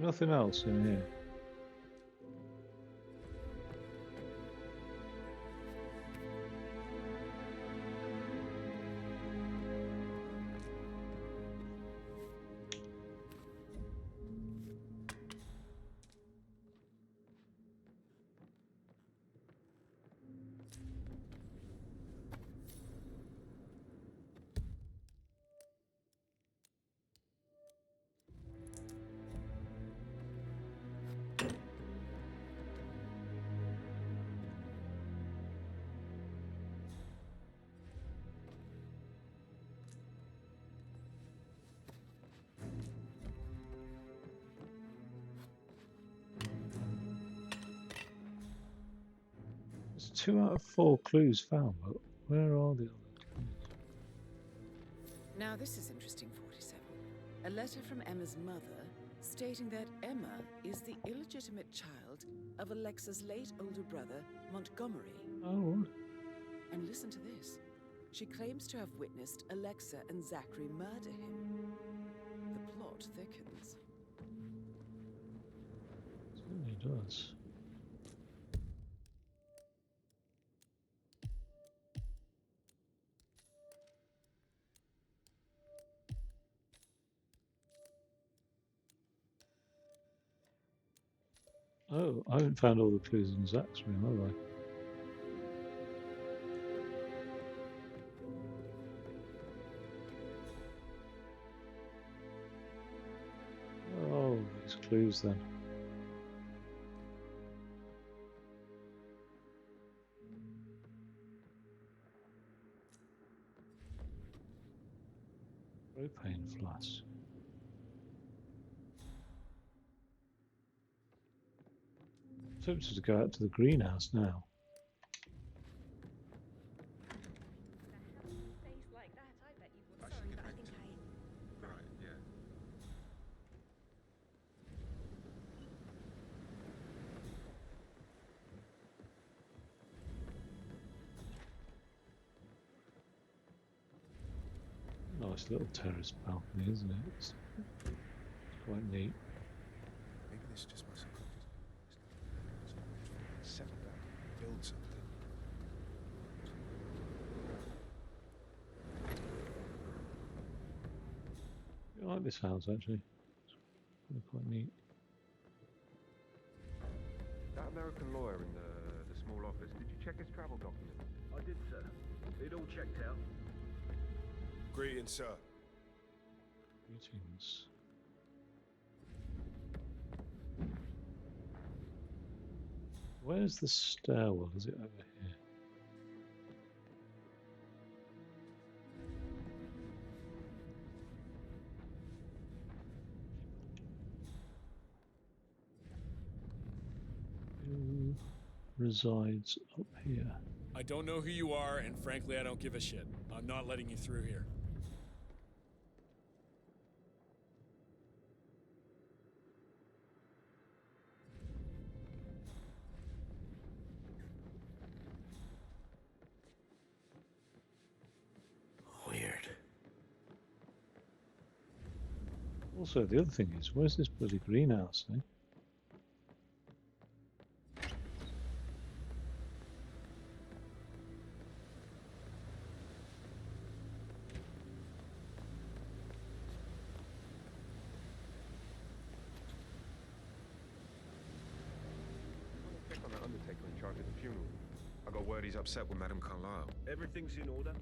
Nothing else in here. There's 2 out of 4 clues found, but where are the other clues? Now this is interesting, 47. A letter from Emma's mother stating that Emma is the illegitimate child of Alexa's late older brother, Montgomery. Oh. And listen to this. She claims to have witnessed Alexa and Zachary murder him. The plot thickens. It certainly does. Oh, I haven't found all the clues in Zach's room, have I? Oh, these clues then. Propane flask. Tempted to go out to the greenhouse now. Face like that, I bet you would. Sorry, but I think I... Right, yeah. Nice little terrace balcony, isn't it? It's quite neat. Maybe this just wasn't settle down, build something. I like this house actually. It's quite neat. That American lawyer in the small office, did you check his travel documents? I did, sir. It all checked out. Greetings, sir. Greetings. Where's the stairwell? Is it over here? Who resides up here? I don't know who you are, and frankly, I don't give a shit. I'm not letting you through here. Weird. Also, the other thing is, where's this bloody greenhouse, eh? Check on that undertaker in charge of the funeral. I got word he's upset with Madame Carlyle. Everything's in order?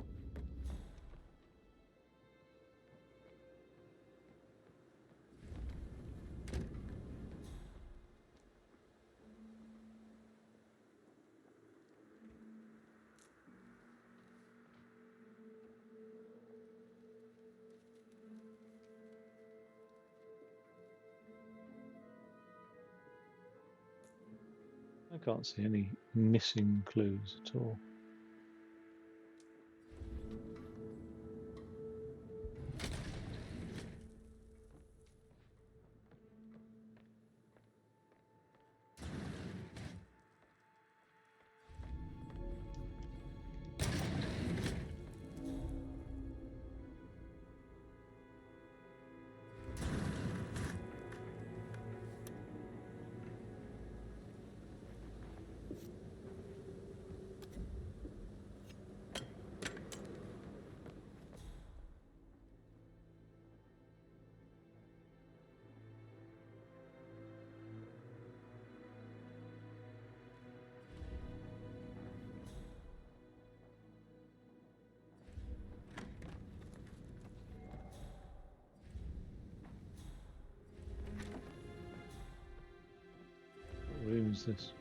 I can't see any missing clues at all. What room is this?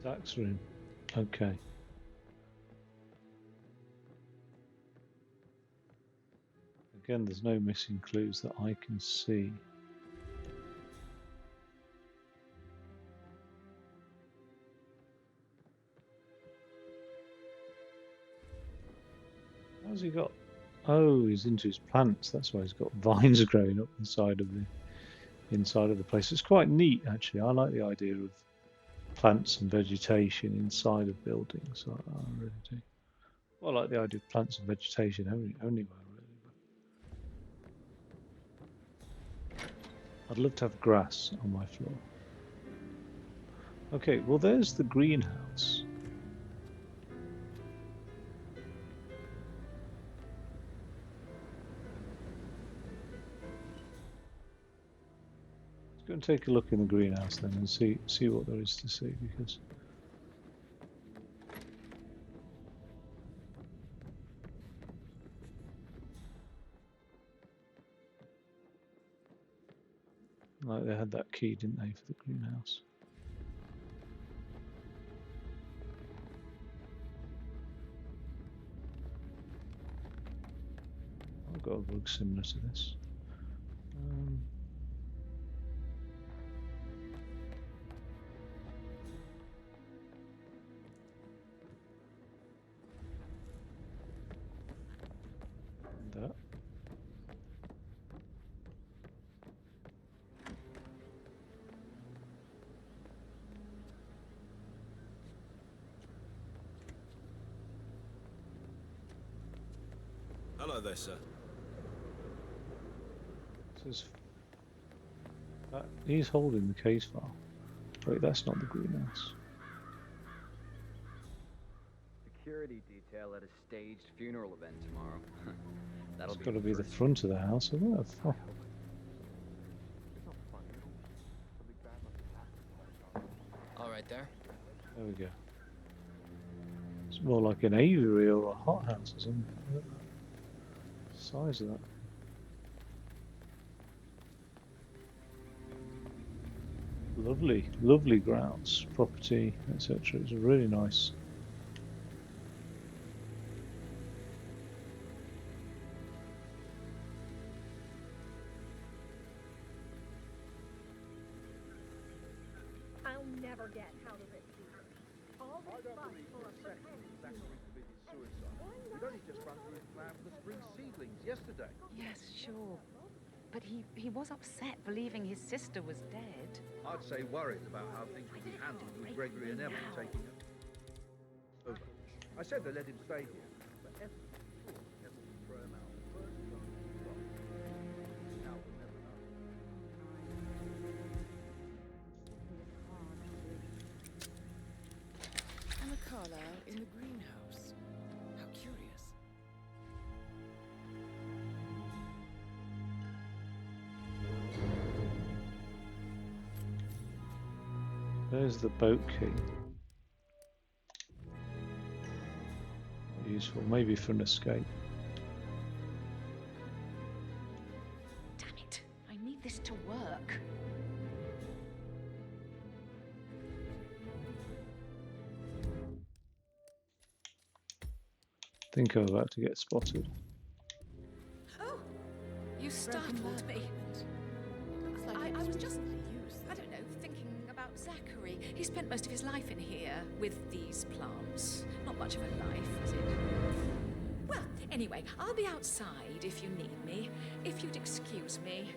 Zach's room. Okay. Again, there's no missing clues that I can see. How's he got? Oh, he's into his plants. That's why he's got vines growing up inside of the place. It's quite neat, actually. I like the idea of plants and vegetation inside of buildings. I really do. Well, I like the idea of plants and vegetation anywhere, really. I'd love to have grass on my floor. Okay, well, there's the greenhouse. Let's go and take a look in the greenhouse then and see what there is to see, because like they had that key, didn't they, for the greenhouse? I've got a rug similar to this. That. Hello there, sir. Says he's holding the case file. Wait, that's not the greenhouse. Security detail at a staged funeral event tomorrow. That'll It's got to be the front of the house, isn't it? Oh. All right there. There we go. It's more like an aviary or a hothouse or something. Look at that. Size of that. Lovely, lovely grounds, property, etc. It's a really nice. I'll never get how to rip these. All I this don't fuss believe for for a a second pretend. Zachary committed suicide. We'd only just run through his plan for the spring seedlings yesterday. Yes, sure. But he was upset believing his sister was dead. I'd say worried about how things would be handled with Gregory and Emma taking it over. I said they let him stay here, but Emma would throw him out first time he got. Now we'll never know. Emma Carlyle in the greenhouse. How curious. There's the boat key. Useful, maybe for an escape. Damn it! I need this to work. I think I'm about to get spotted. Oh! You startled me. Looks like I was just, used. I don't know, thinking about Zachary. He spent most of his life in here with these plants. Not much of a life, is it? Well, anyway, I'll be outside if you need me. If you'd excuse me.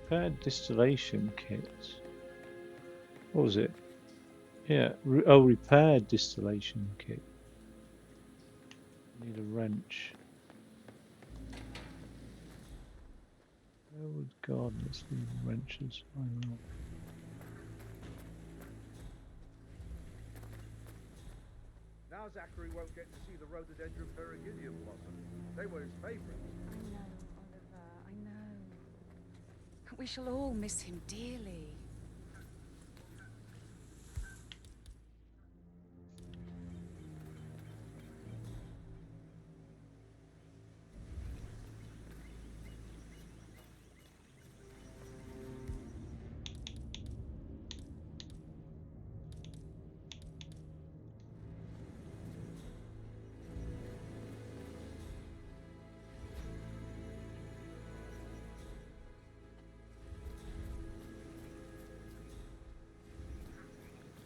Repaired distillation kit. What was it? Yeah. Oh, repaired distillation kit. Need a wrench. Where would gardeners leave wrenches? I don't know. Now Zachary won't get to see the rhododendron periginium blossom. They were his favourites. I know, Oliver, I know. We shall all miss him dearly.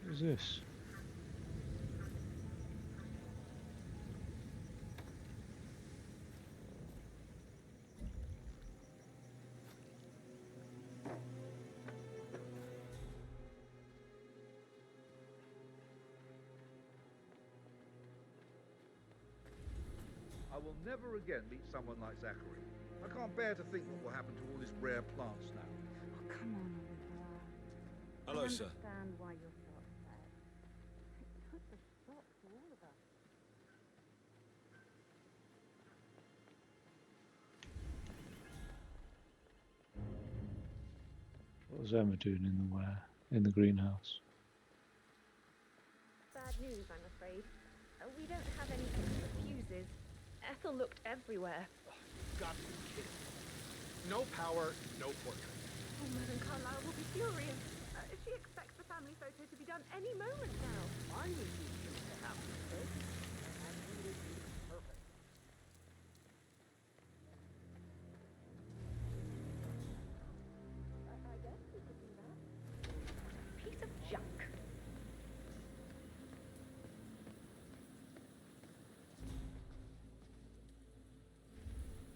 What is this? I will never again meet someone like Zachary. I can't bear to think what will happen to all these rare plants now. Oh, come on, Oliver. Hello, I sir. understand why you're so upset. It puts a stop to all of us. What was Emma doing in the greenhouse? Bad news, I'm afraid. We don't have any extra fuses. Ethel looked everywhere. Got to be kidding. No power, no portrait. Oh, Madame Carlyle will be furious. She expects the family photo to be done any moment now. I was used to have this, and we would be perfect. I guess we could do that. Piece of junk.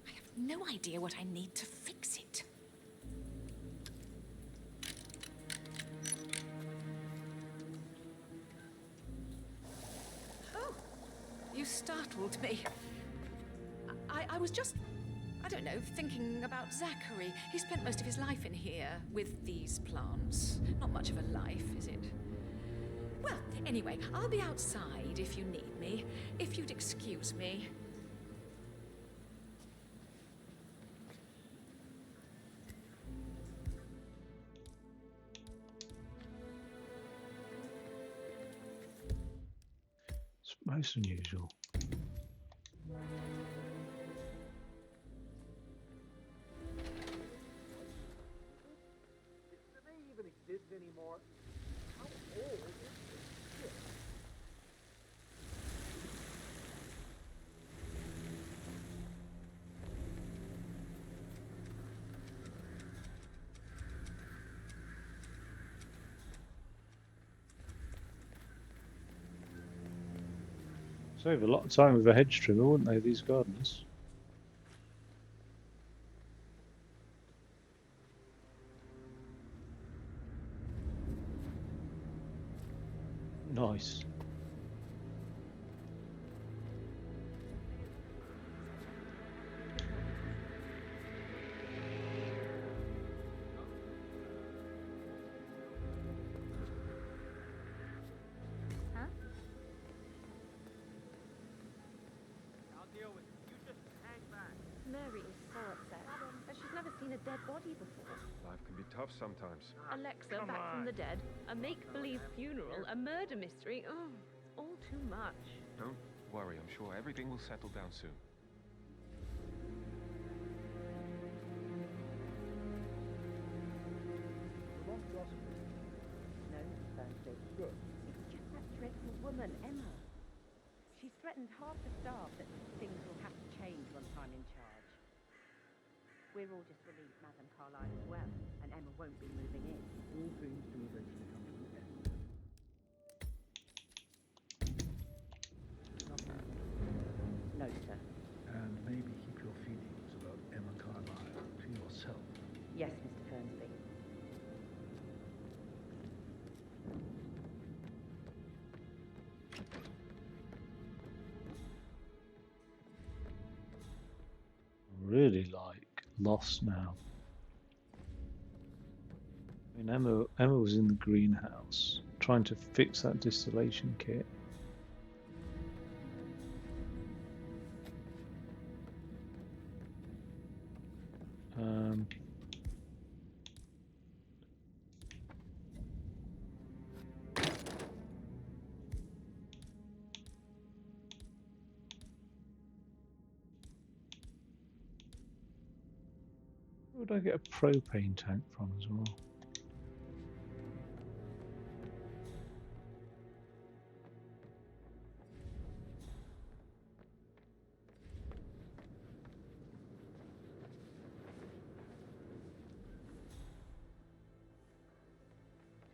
I have no idea what I need to fix it. Oh, you startled me. I was just, I don't know, thinking about Zachary. He spent most of his life in here with these plants. Not much of a life, is it? Well, anyway, I'll be outside if you need me. If you'd excuse me. It's most unusual. Do they even exist anymore? How old is this shit? Save a lot of time with a hedge trimmer, wouldn't they, these gardeners? Nice. Huh? I'll deal with it. You just hang back. Mary is so upset. She's never seen a dead body before. Life can be tough sometimes. Alexa come back from on. the dead, a make-believe funeral, a murder mystery. Oh, it's all too much. Don't worry, I'm sure everything will settle down soon. The lost gossip. No, Thursday. Good. It's just that dreadful woman, Emma. She's threatened half the staff that things will have to change once I'm in charge. We're all just relieved Madame Carlyle as well, and Emma won't be moving in. All things do eventually come to an end. Nothing. No, sir. And maybe keep your feelings about Emma Carlyle to yourself. Yes, Mr. Fernsby. Really lost now. I mean, Emma was in the greenhouse trying to fix that distillation kit. Where would I get a propane tank from as well?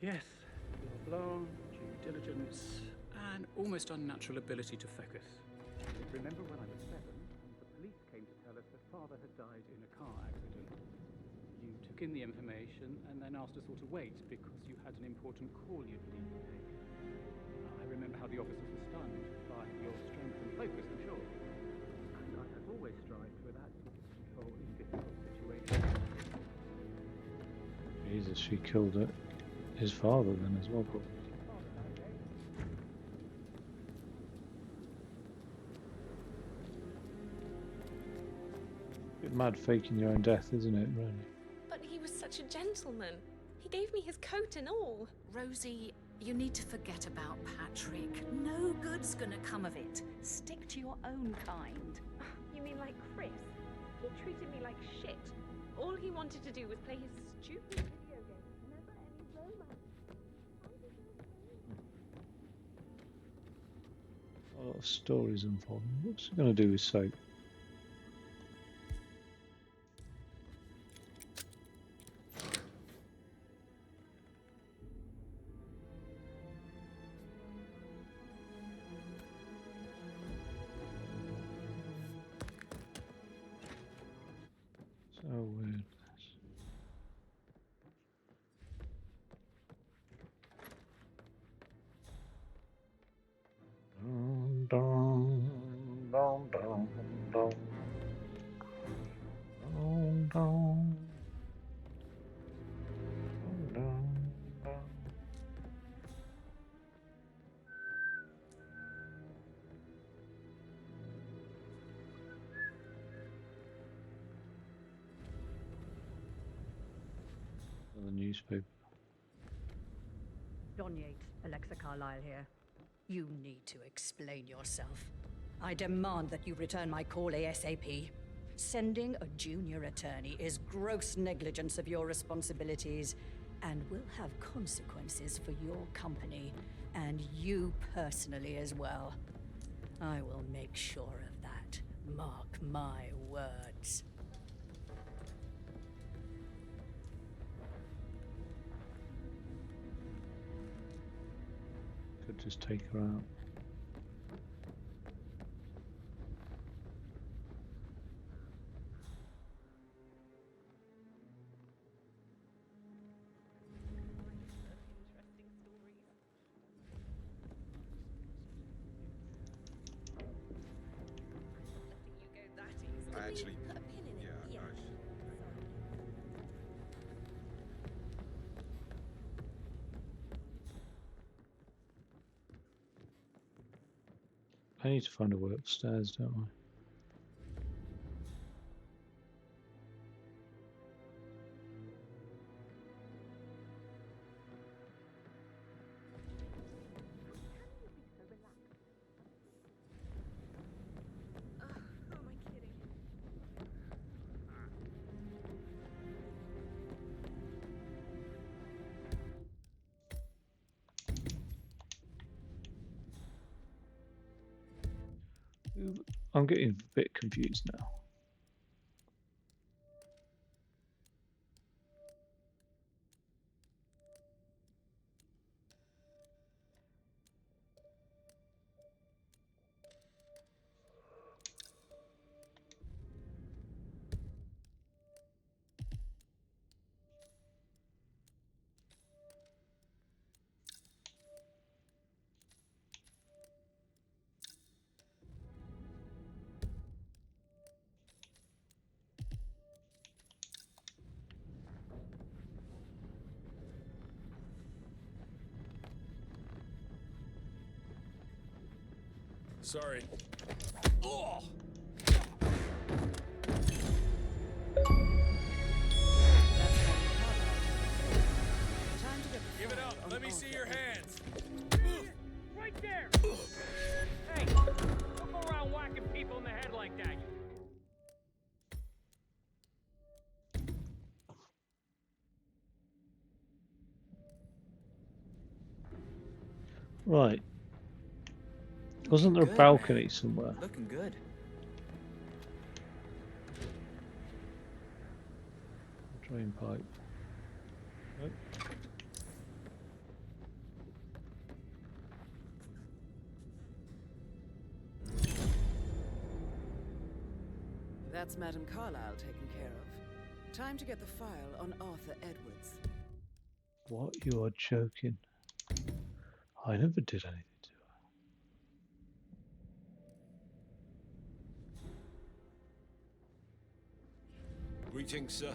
Yes, blah, due diligence, and almost unnatural ability to focus. Remember when I was 7, the police came to tell us that father had died in a car accident. You took in the information and then asked us all to wait because you had an important call you'd need to take. I remember how the officers were stunned by your strength and focus, I'm sure. And I have always strived for that sort of control in difficult situations. Jesus, she killed it. His father then as well, probably. Bit mad faking your own death, isn't it, really? But he was such a gentleman. He gave me his coat and all. Rosie, you need to forget about Patrick. No good's gonna come of it. Stick to your own kind. You mean like Chris? He treated me like shit. All he wanted to do was play his stupid video game. Never any romance. A lot of stories unfolding. What's he going to do with soap? So weird. Dun, dun, dun, dun, dun. Dun, dun. Dun, dun, dun. The newspaper. Don Yates, Alexa Carlyle here. You need to explain yourself. I demand that you return my call ASAP. Sending a junior attorney is gross negligence of your responsibilities and will have consequences for your company and you personally as well. I will make sure of that. Mark my words. Could just take her out. I need to find a way upstairs, don't I? I'm getting a bit confused now. Sorry. Oh! Give it up. Let me see your hands. Right there! Hey, don't go around whacking people in the head like that. Right. Wasn't there a balcony somewhere? Looking good. Drain pipe. Nope. That's Madame Carlyle taken care of. Time to get the file on Arthur Edwards. What? You are joking. I never did anything to her. Greetings, sir.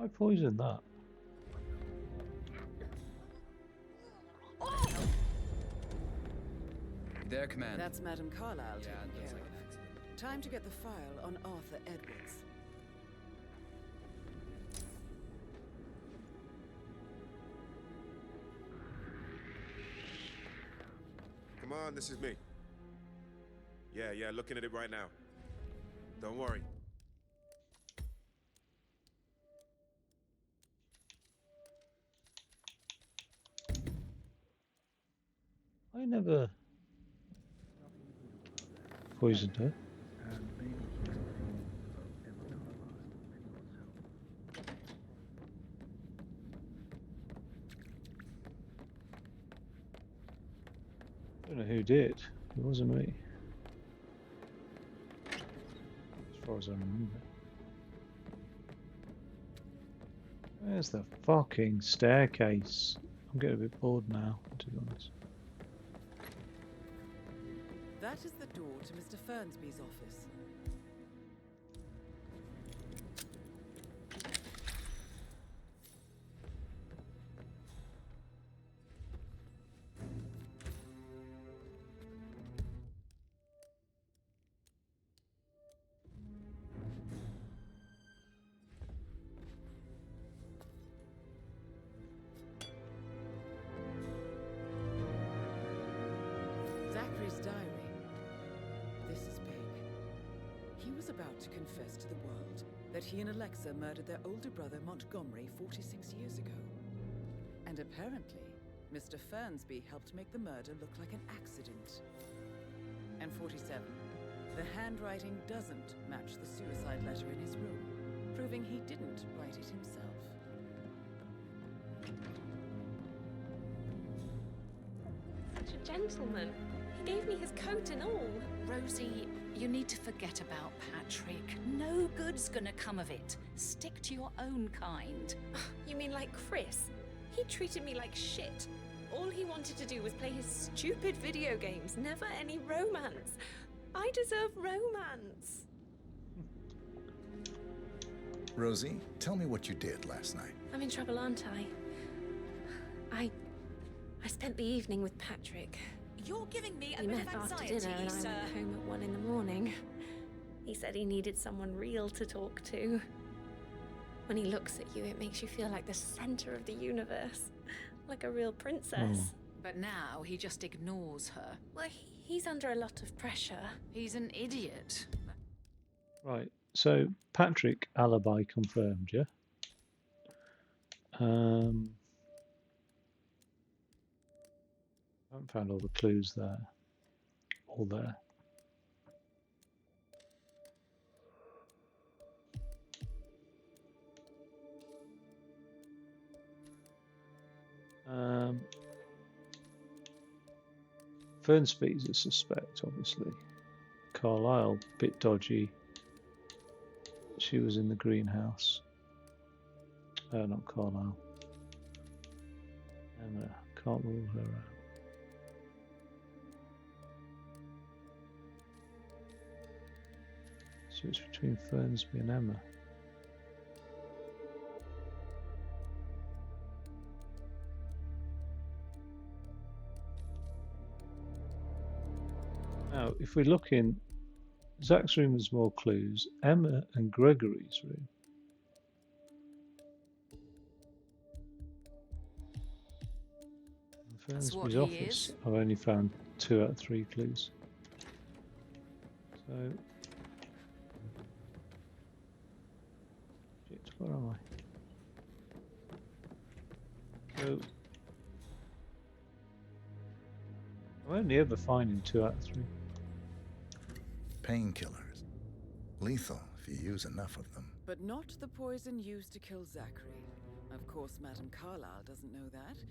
I poisoned that. There, Command. That's Madame Carlyle taken care of. Time to get the file on Arthur Edwards. Come on, this is me. Yeah, looking at it right now. Don't worry. I never poisoned her. I don't know who did. It wasn't me. As far as I remember. Where's the fucking staircase? I'm getting a bit bored now, to be honest. That is the door to Mr. Fernsby's office. Zachary's diary. This is big. He was about to confess to the world that he and Alexa murdered their older brother Montgomery 46 years ago. And apparently, Mr. Fernsby helped make the murder look like an accident. And 47. The handwriting doesn't match the suicide letter in his room, proving he didn't write it himself. Such a gentleman. He gave me his coat and all. Rosie, you need to forget about Patrick. No good's gonna come of it. Stick to your own kind. You mean like Chris? He treated me like shit. All he wanted to do was play his stupid video games, never any romance. I deserve romance. Rosie, tell me what you did last night. I'm in trouble, aren't I? I spent the evening with Patrick. You're giving me a We bit met of after anxiety, dinner and I sir. went home at 1 in the morning. He said he needed someone real to talk to. When he looks at you, it makes you feel like the center of the universe. Like a real princess. But now he just ignores her. Well, he's under a lot of pressure. He's an idiot. Right. So Patrick alibi confirmed, yeah. I haven't found all the clues there. All there. Fernsby's a suspect, obviously. Carlisle, bit dodgy. She was in the greenhouse. Not Carlisle. Emma, can't rule her out. So it's between Fernsby and Emma. Now, if we look in Zach's room, there's more clues. Emma and Gregory's room. That's what Fernsby's he office. is. I've only found 2 out of 3 clues. So, shit, where am I? So, I'm only ever finding 2 out of 3. Painkillers. Lethal if you use enough of them. But not the poison used to kill Zachary. Of course, Madame Carlisle doesn't know that.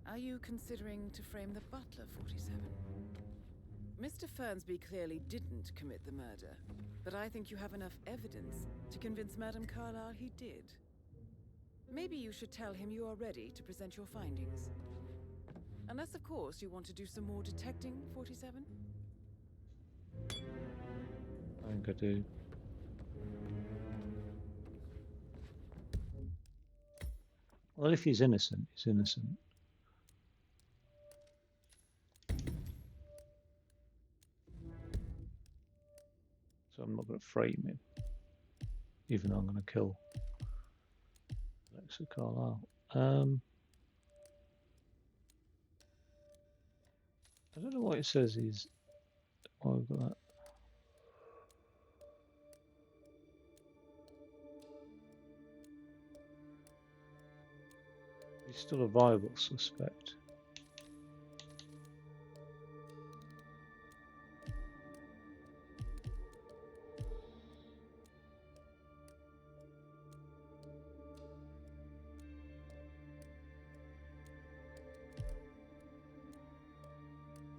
Are you considering to frame the butler, 47? Mr. Fernsby clearly didn't commit the murder, but I think you have enough evidence to convince Madame Carlisle he did. Maybe you should tell him you are ready to present your findings. Unless, of course, you want to do some more detecting, 47? I think I do. Well, if he's innocent, he's innocent. So I'm not going to frame him, even though I'm going to kill Alexa Carlisle. I don't know what it says he's... Oh, I've got that. He's still a viable suspect.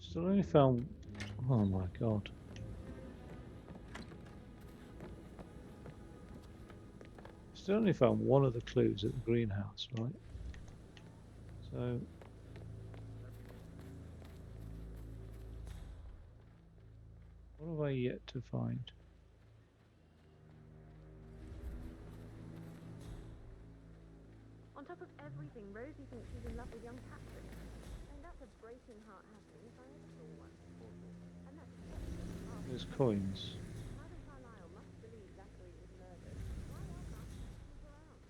Still only found... Oh my god. Still only found one of the clues at the greenhouse, right? So... what have I yet to find? On top of everything, Rosie thinks she's in love with young Patrick. And that's a breaking heart happening if I ever saw one. And that's There's coins. Madame Carlisle must believe Zachary was murdered. Why else aren't she around?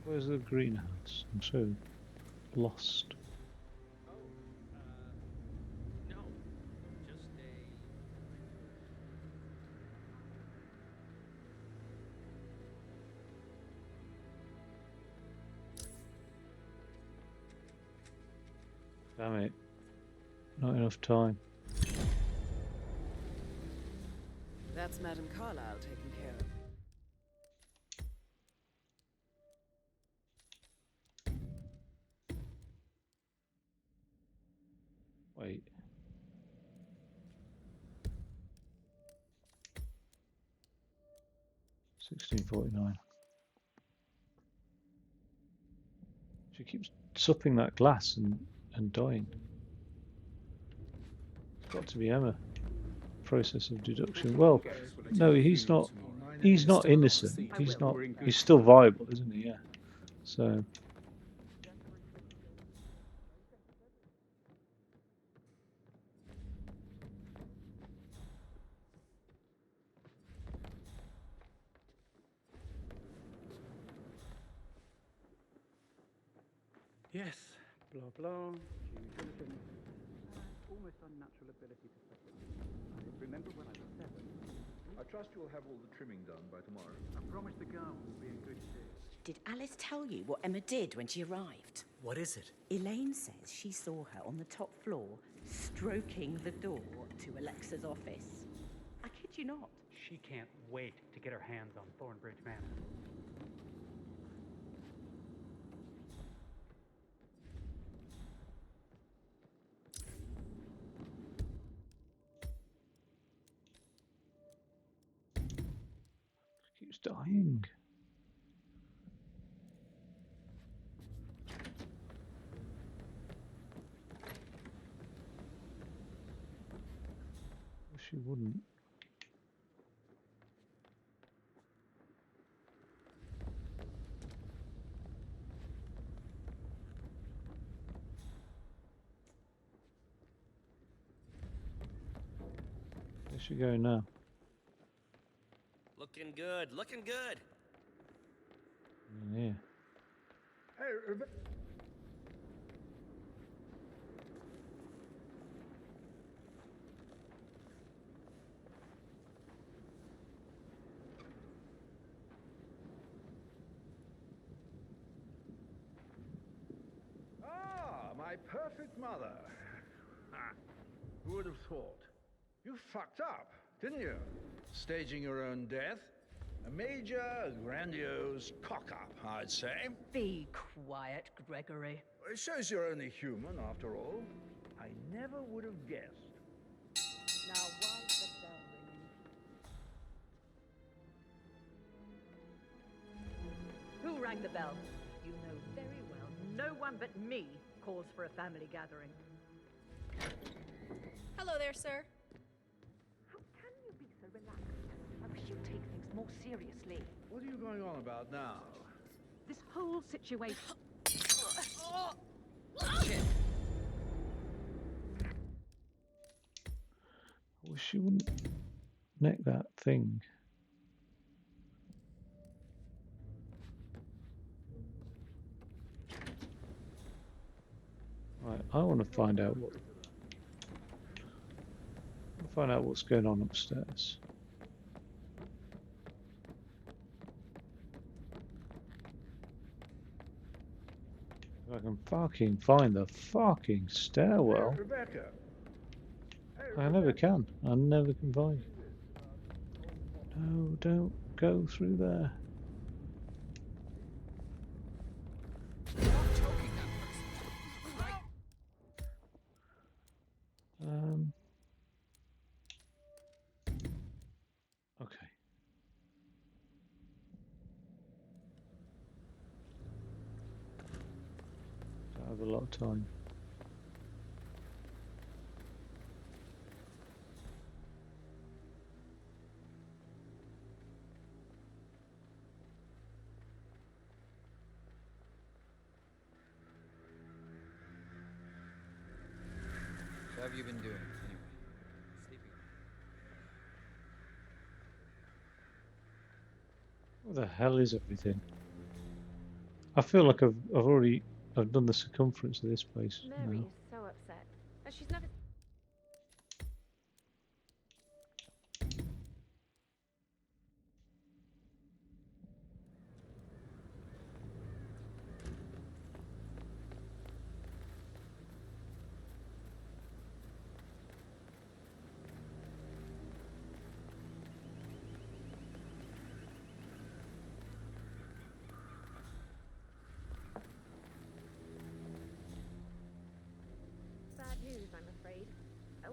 Where's the greenhouse? I'm so lost. No, just a... Damn it. Not enough time. That's Madame Carlisle taken care of. Wait. $16.49. She keeps supping that glass and dying. Got to be Emma. Process of deduction. Well, no, he's not. He's not innocent. He's not. He's still viable, isn't he? Yeah. So. Yes, blah blah. Due diligence. Almost unnatural ability to separate. I remember when I was 7. I trust you'll have all the trimming done by tomorrow. I promise the gown will be in good shape. Did Alice tell you what Emma did when she arrived? What is it? Elaine says she saw her on the top floor, stroking the door to Alexa's office. I kid you not. She can't wait to get her hands on Thornbridge Manor. Keeps dying. She wouldn't. Where's she going now? Looking good, looking good. Yeah. Hey, my perfect mother. Who would have thought? You fucked up, didn't you? Staging your own death? A major, grandiose cock-up, I'd say. Be quiet, Gregory. It shows you're only human, after all. I never would have guessed. Now, why's the bell ringing? Who rang the bell? You know very well no one but me calls for a family gathering. Hello there, sir. How can you be so relaxed? I wish you'd take things more seriously. What are you going on about now? This whole situation. I wish she wouldn't neck that thing. Right, I want to find out what's going on upstairs. If I can fucking find the fucking stairwell. Hey, Rebecca. I never can. I never can find it. No, don't go through there. Okay. Don't have a lot of time. So how have you been doing, anyway? Sleeping? What the hell is everything? I feel like I've done the circumference of this place Mary now. is so upset. She's never. Bad news, I'm afraid.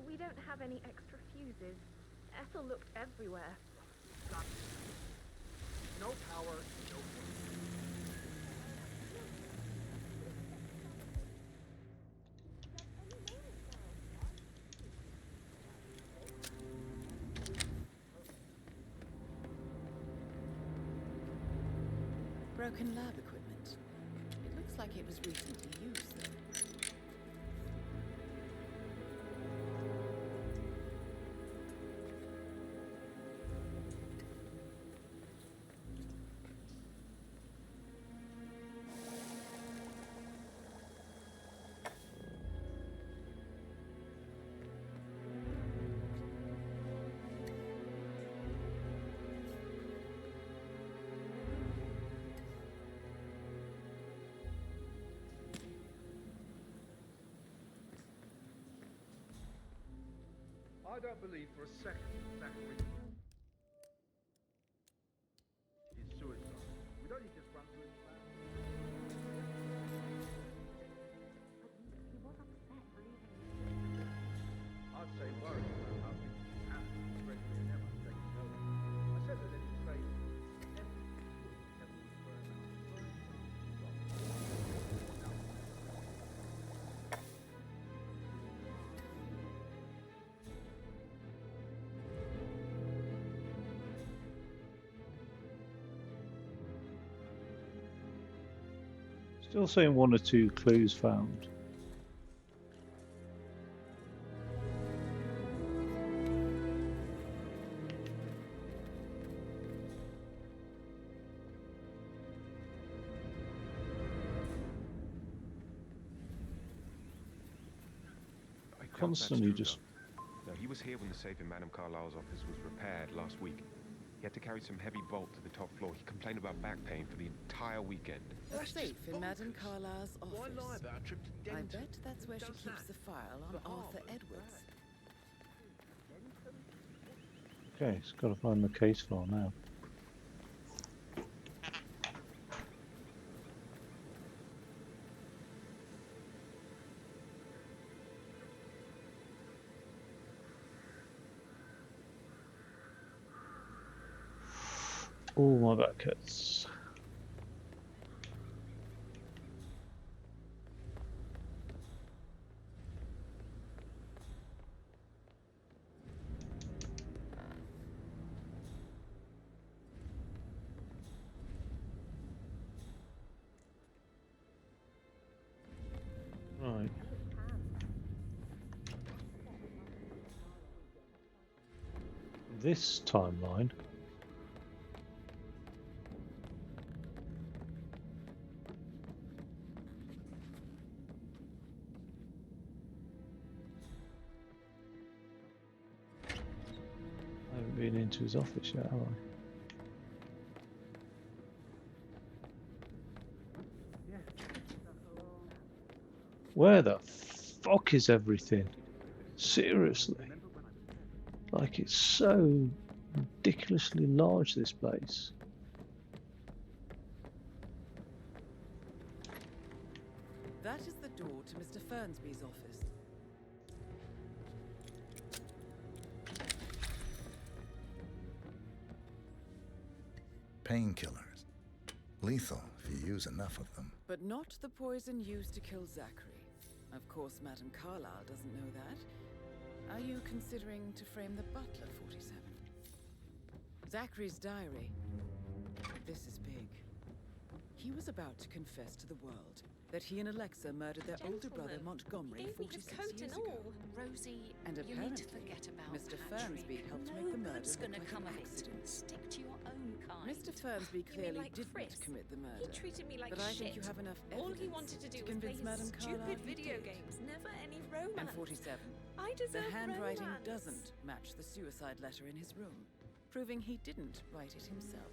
We don't have any extra fuses. Ethel looked everywhere. No power, no voice. broken lab equipment. It looks like it was recently used, though. I don't believe for a second Zachary is suicide. We don't need to just run through his plan. He was upset believing you. I'd say worried about how things happen. Ready to never take it over. I said that in his face. Still saying 1 or 2 clues found. Constantly just... No, he was here when the safe in Madame Carlyle's office was repaired last week. He had to carry some heavy bolt to the top floor. He complained about back pain for the entire weekend. A safe in Madame Carlyle's office. Why lie about a trip to I dentist? bet that's where she Does keeps that? the file on Arthur Edwards. Okay, it's got to find the case file now. Oh, my back hurts. Right. This timeline. I haven't been into his office yet, have I? Where the fuck is everything? Seriously. Like, it's so ridiculously large, this place. That is the door to Mr. Fernsby's office. Painkillers. Lethal if you use enough of them. But not the poison used to kill Zachary. Of course, Madame Carlyle doesn't know that. Are you considering to frame the butler, 47? Zachary's diary. This is big. He was about to confess to the world that he and Alexa murdered their older brother Montgomery 46 years ago. Rosie, And you need apparently, to forget about Mr. Patrick. Fernsby helped No make the murder good's look gonna like come an of it. accident. Stick to your own kind. Mr. Fernsby You mean clearly like didn't Frisk? commit the murder. He treated me like but I shit. think you have enough evidence All he wanted to do was play convince his Madame Carlyle stupid he video did. games. Never any romance. And 47. I deserve The handwriting romance. doesn't match the suicide letter in his room, proving he didn't write it himself.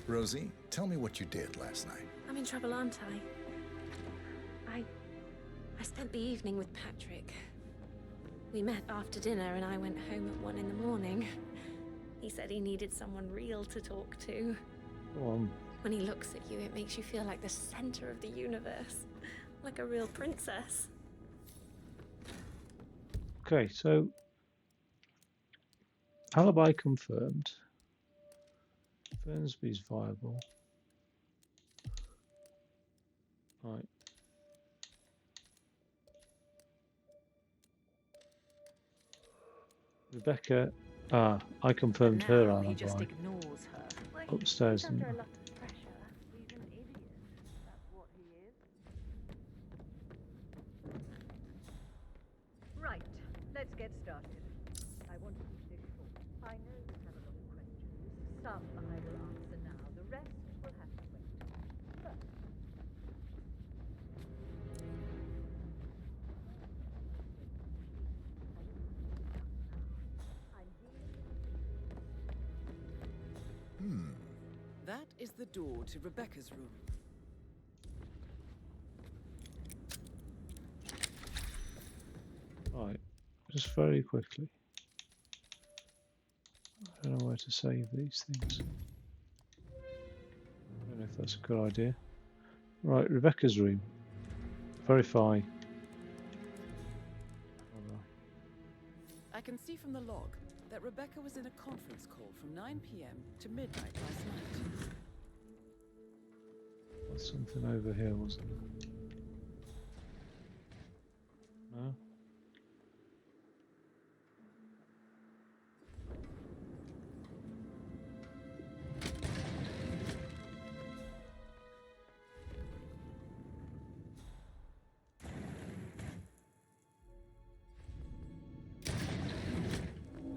Rosie, tell me what you did last night. I'm in trouble, aren't I? I spent the evening with Patrick. We met after dinner and I went home at 1 in the morning. He said he needed someone real to talk to. When he looks at you, it makes you feel like the center of the universe. Like a real princess. Okay, so alibi confirmed. Fernsby's viable. Right. Rebecca, I confirmed her Now he alibi just ignores her. upstairs. And Let's get started. I want to keep this short. I know you have a lot of questions. Some I will answer now. The rest will have to wait. First, That is the door to Rebecca's room. Right, just very quickly. I don't know where to save these things. I don't know if that's a good idea. Right, Rebecca's room. Verify. I can see from the log that Rebecca was in a conference call from 9 p.m. to midnight last night. There's something over here, wasn't there? No?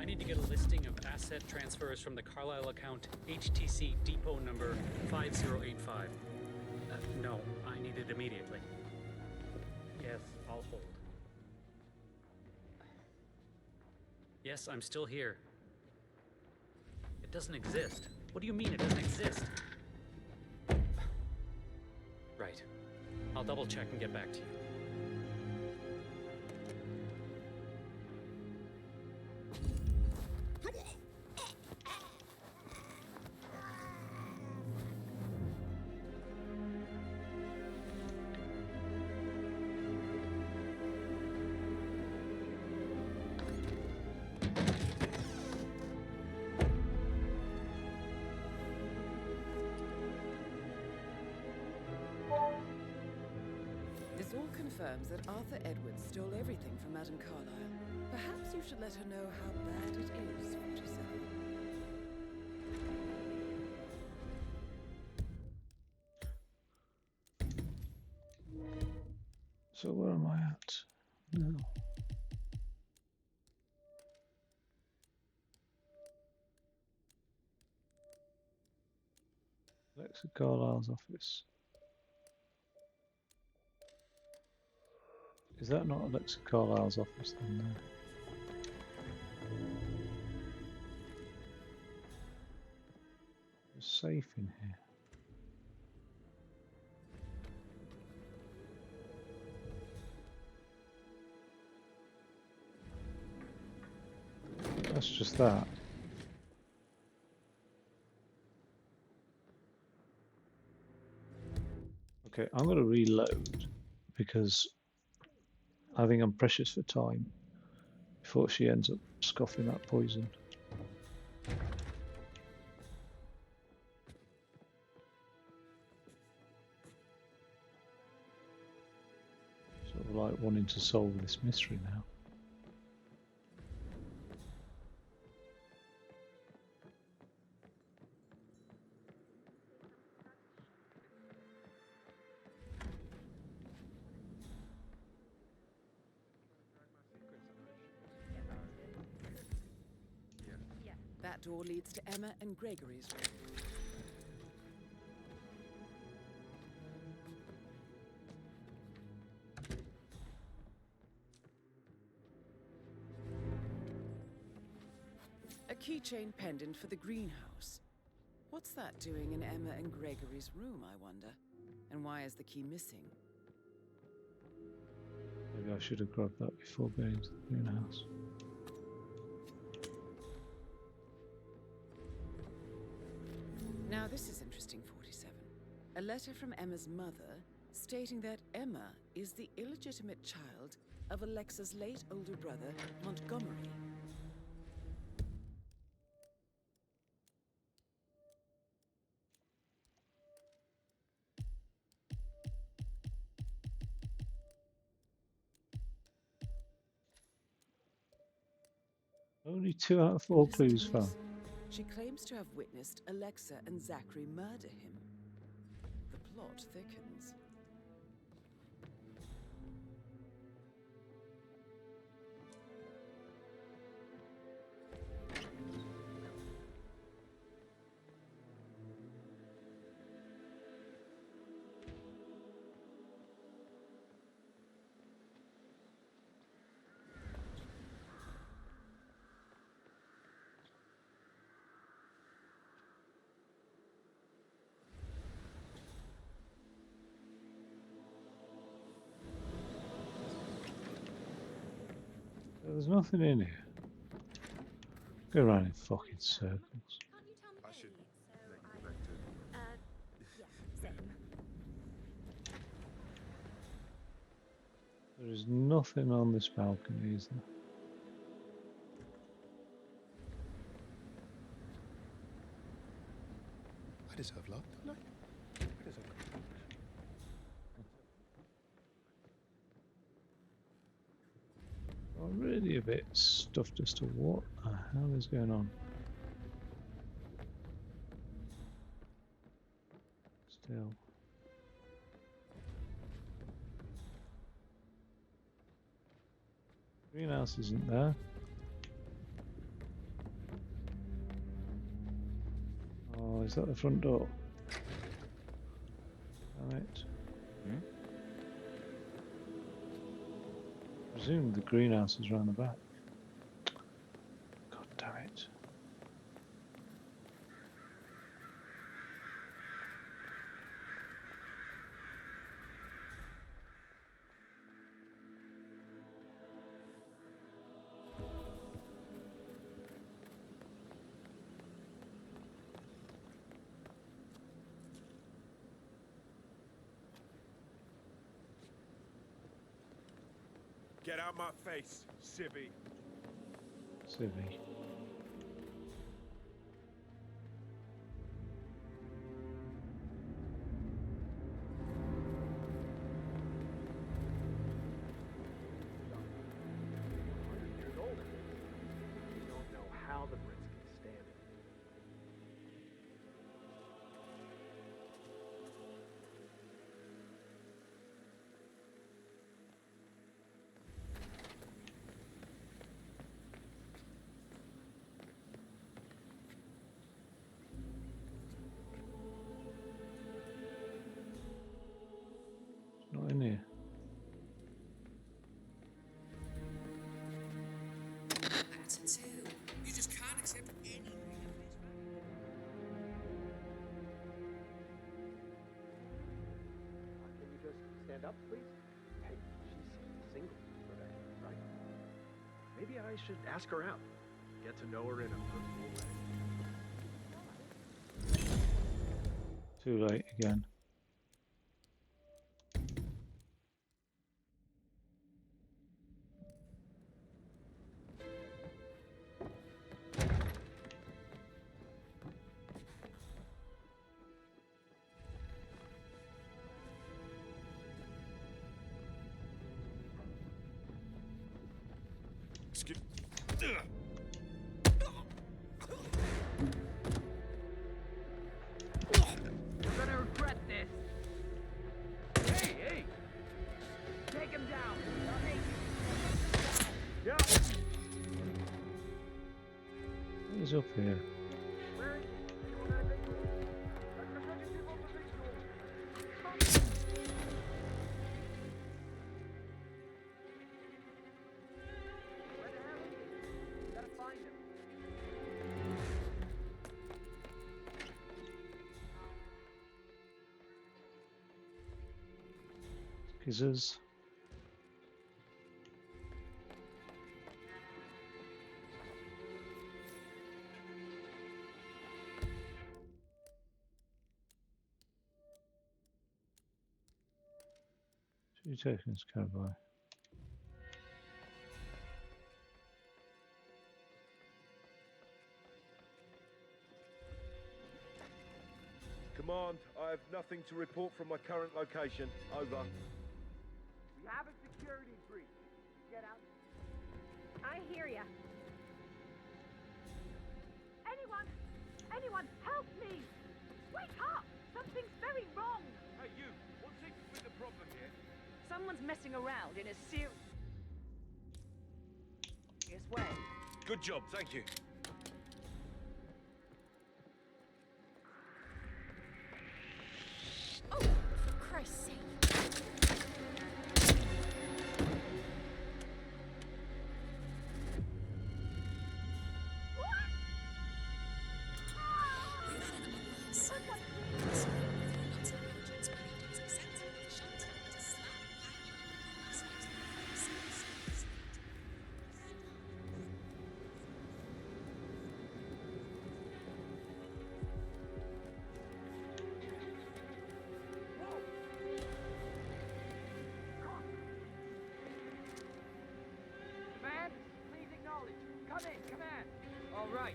I need to get a listing of asset transfers from the Carlisle account HTC depot number 5085. No, I need it immediately. Yes, I'll hold. Yes, I'm still here. It doesn't exist. What do you mean it doesn't exist? Right. I'll double check and get back to you. This all confirms that Arthur Edwards stole everything from Madame Carlyle. Perhaps you should let her know how bad it is, 47. So where am I at now? Alexa Carlisle's office. Is that not Alexa Carlisle's office then? No. There's a safe in here. That's just that. Okay, I'm going to reload because I think I'm precious for time before she ends up scoffing that poison. Sort of like wanting to solve this mystery now. That door leads to Emma and Gregory's room. A keychain pendant for the greenhouse. What's that doing in Emma and Gregory's room, I wonder? And why is the key missing? Maybe I should have grabbed that before going to the greenhouse. Now this is interesting, 47. A letter from Emma's mother stating that Emma is the illegitimate child of Alexa's late older brother, Montgomery. Only 2 out of 4 Listen clues to found. this. She claims to have witnessed Alexa and Zachary murder him. The plot thickens. There's nothing in here. Go around in fucking circles. I should make it back to... Yeah, same. There is nothing on this balcony, is there? I deserve love, don't I? I deserve love. I'm really a bit stuffed as to what the hell is going on. Still. Greenhouse isn't there. Oh, is that the front door? Damn it. I presume the greenhouse is round the back. God damn it. Get out my face, civvy. Civvy. Years old. You don't know how the Brits can stand it. It's not in here. That's it too. You just can't accept anything at face value. Can you just stand up, please? Hey, she's single, right? Maybe I should ask her out. Get to know her in a personal way. Too late again. Excuse... You're gonna regret this. Hey, hey! Take him down. Yeah. What is up here? Where is he? You wanna take him? Let's go to people Where the hell is he? Gotta find him. Skizzers. Two seconds, cowboy. Command, I have nothing to report from my current location. Over. We have a security breach. Get out. I hear ya. Anyone, help me! Wake up! Something's very wrong! Hey, you! What seems to be the problem here? Someone's messing around in a serious way. Good job, thank you. Oh, for Christ's sake. All right.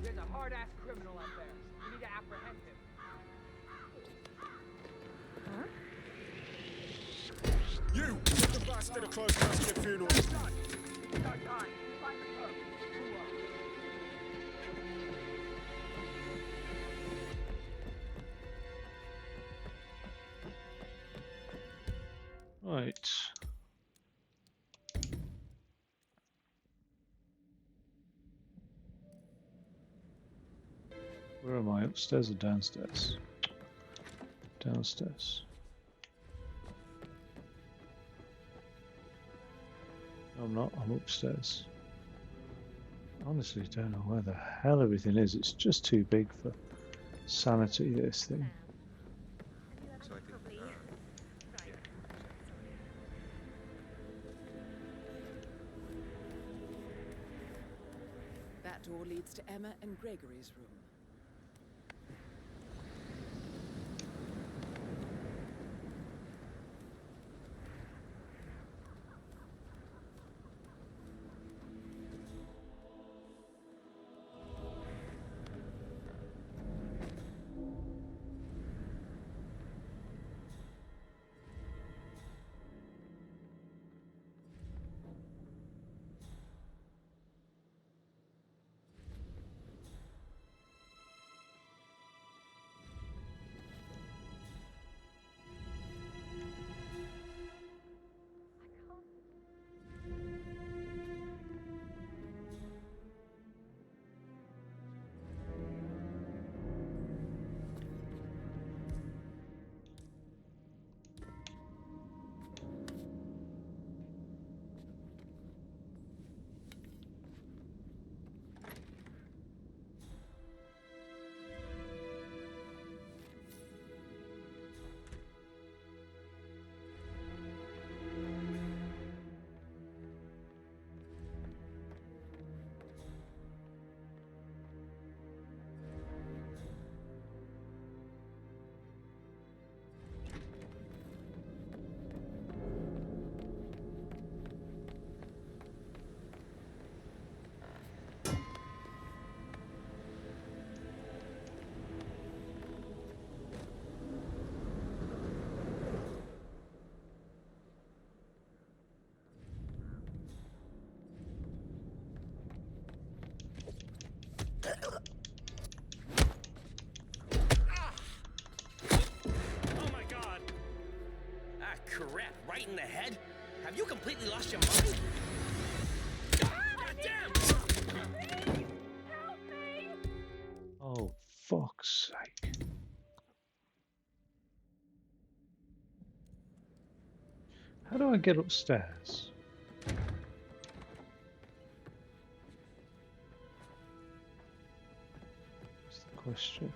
There's a hard-ass criminal up there. We need to apprehend him. Huh? You! Get the bastard a close casket funeral. No time. Find the pope. Right. Where am I? Upstairs or downstairs? Downstairs. No, I'm not. I'm upstairs. Honestly, don't know where the hell everything is. It's just too big for sanity, this thing. So I think, yeah. That door leads to Emma and Gregory's room. Oh my god! Ah, crap, right in the head? Have you completely lost your mind? God damn! Please! Help me! Oh, fuck's sake. How do I get upstairs? That's the question.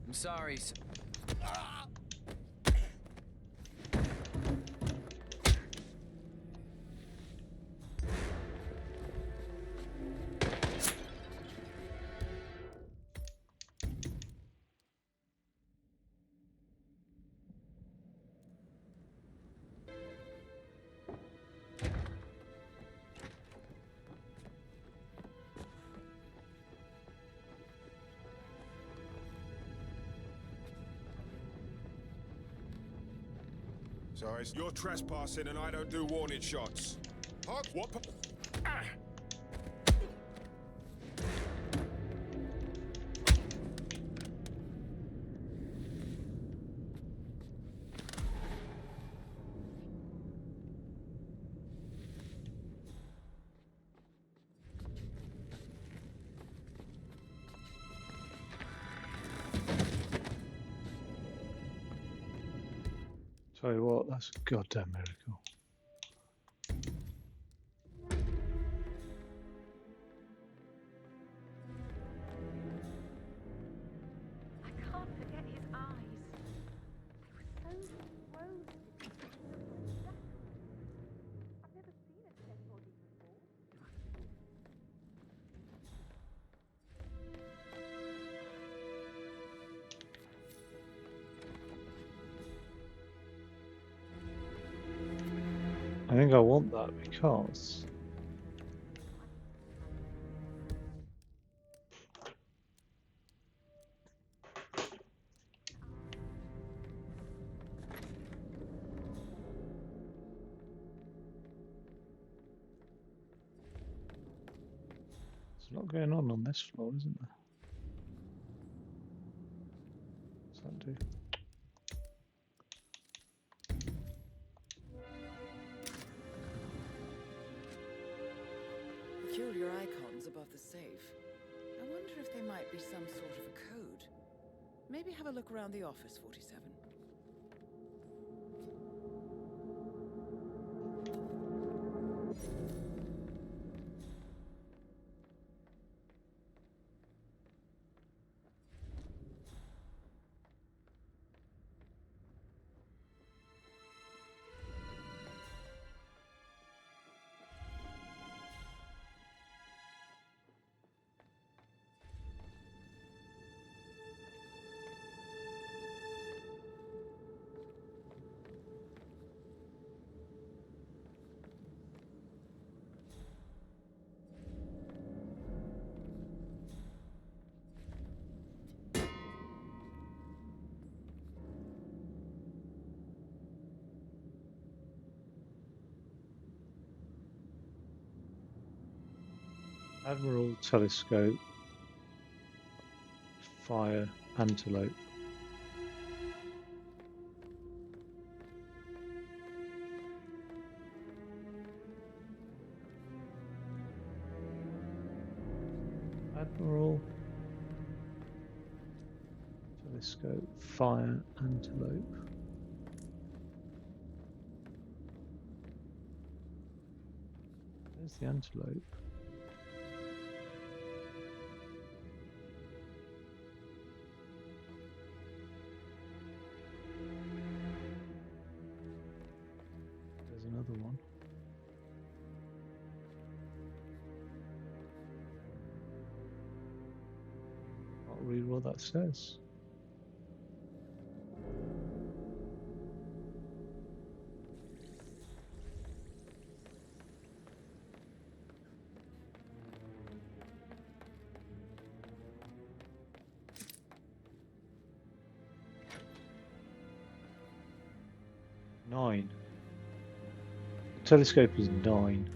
I'm sorry. Sorry, you're trespassing and I don't do warning shots. Huh? What? Ah! Tell you what, that's a goddamn miracle. I can't forget his eyes. They were so rosy. I've never seen a dead body before. think I want that because there's a lot going on this floor, isn't there? What's that do? Peculiar icons above the safe. I wonder if they might be some sort of a code. Maybe have a look around the office, 47. Admiral telescope, fire, antelope. Admiral telescope, fire, antelope. There's the antelope. There's another one. Can't read what that says. Nine. The telescope is 9.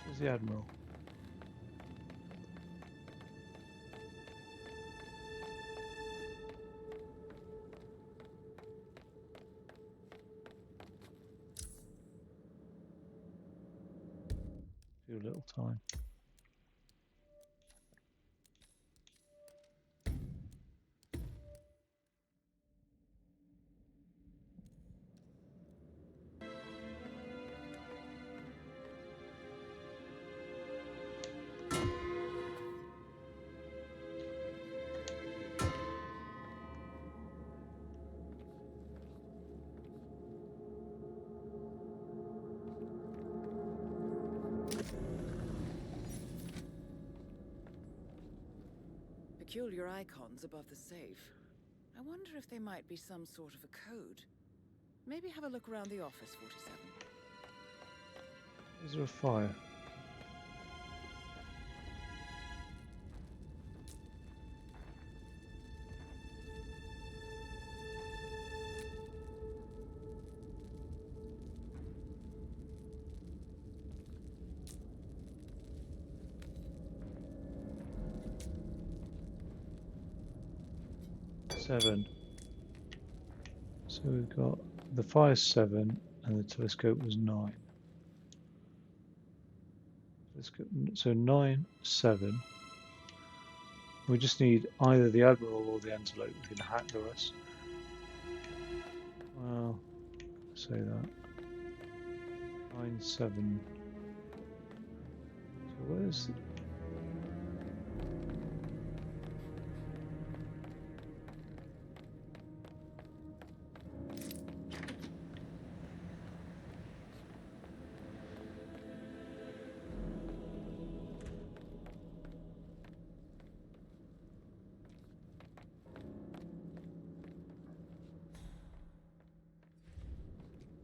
There's the Admiral. Few little time. Peculiar icons above the safe. I wonder if they might be some sort of a code. Maybe have a look around the office, 47. Is there a fire? Seven. So we've got the fire 7 and the telescope was 9. So 9, 7. We just need either the Admiral or the Antelope. We can hack the rest. Well, say that. 9, 7. Where's...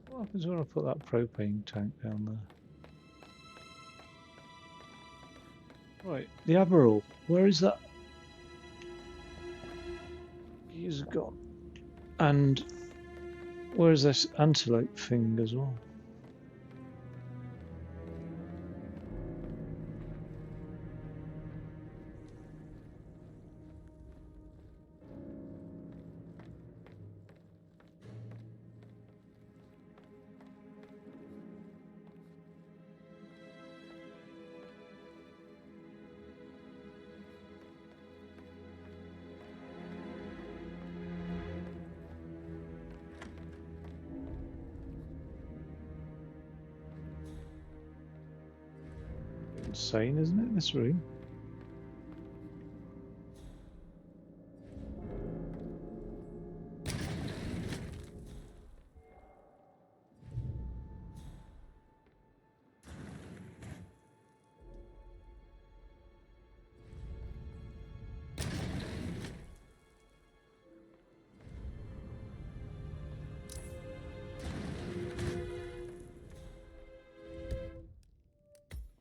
What happens when I put that propane tank down there? Right, the Admiral. Where is that? He's gone. And where's this antelope thing as well? Insane, isn't it, this room?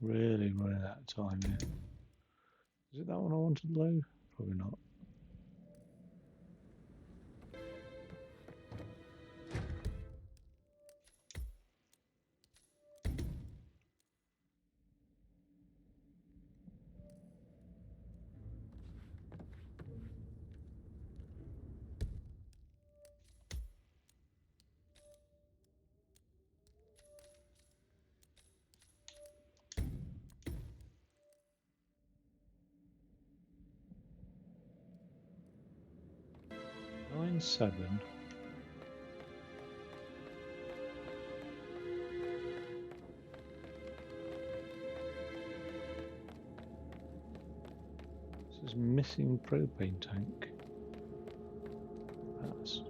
Really running out of time here. Is it that one I wanted low? Probably not. Nine seven. This is missing propane tank. That's...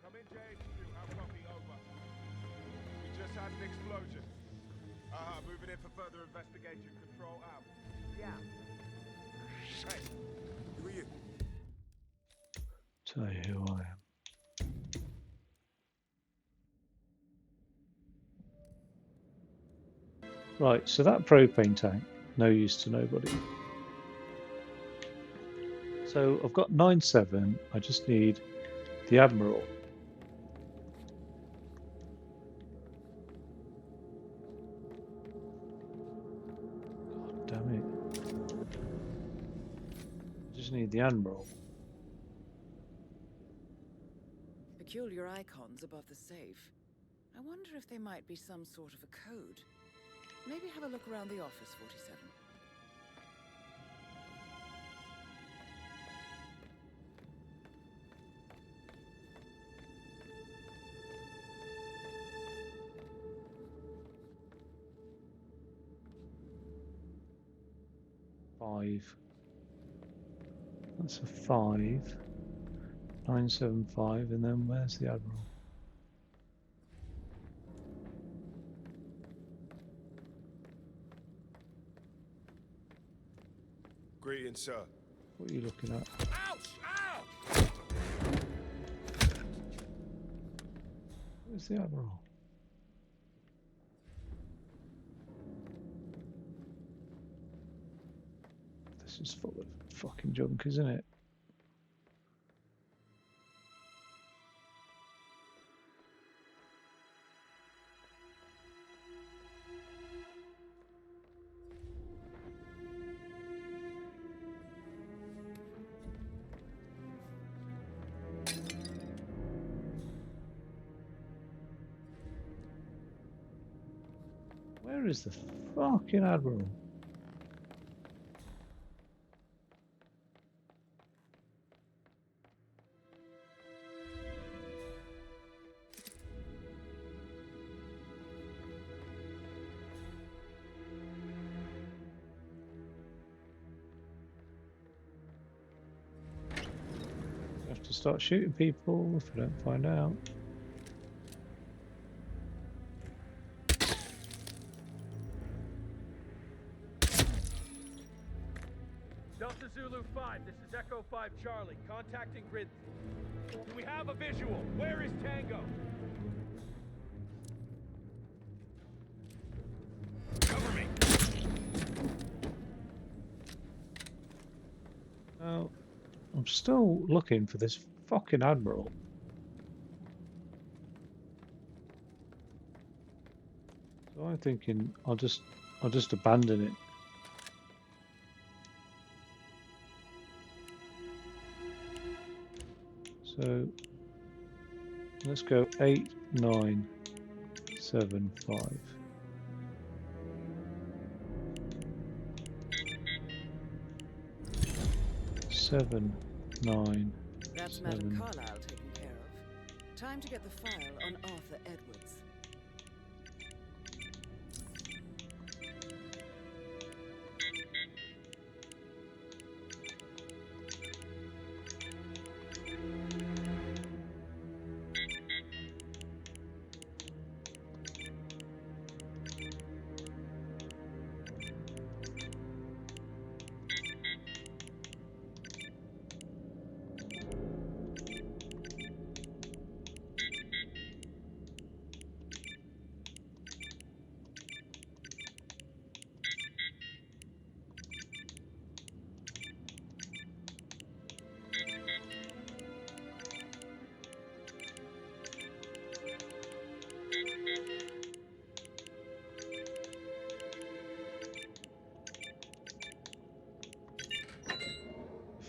Come in, JHQ. Have copy, over. We just had an explosion. Moving in for further investigation. Control out. Yeah. Hey, who are you? Tell you who I am. Right, so that propane tank, no use to nobody. So I've got 9-7, I just need the Admiral. God damn it. I just need the Admiral. Peculiar icons above the safe. I wonder if they might be some sort of a code. Maybe have a look around the office, 47. Five. That's a 5. 975, and then where's the Admiral? Greetings, sir. What are you looking at? Ouch! Ow! Where's the Admiral? This is full of fucking junk, isn't it? Where is the fucking Admiral? to start shooting people if I don't find out. Delta Zulu 5, this is Echo 5 Charlie, contacting grid. Do we have a visual? Where is Tango? Cover me. Now, I'm still looking for this fucking admiral. So I'm thinking I'll just abandon it. So let's go 8, 9, 7, 5. Seven, 9, That's 7. Madame Carlyle taken care of. Time to get the file on Arthur Edwards.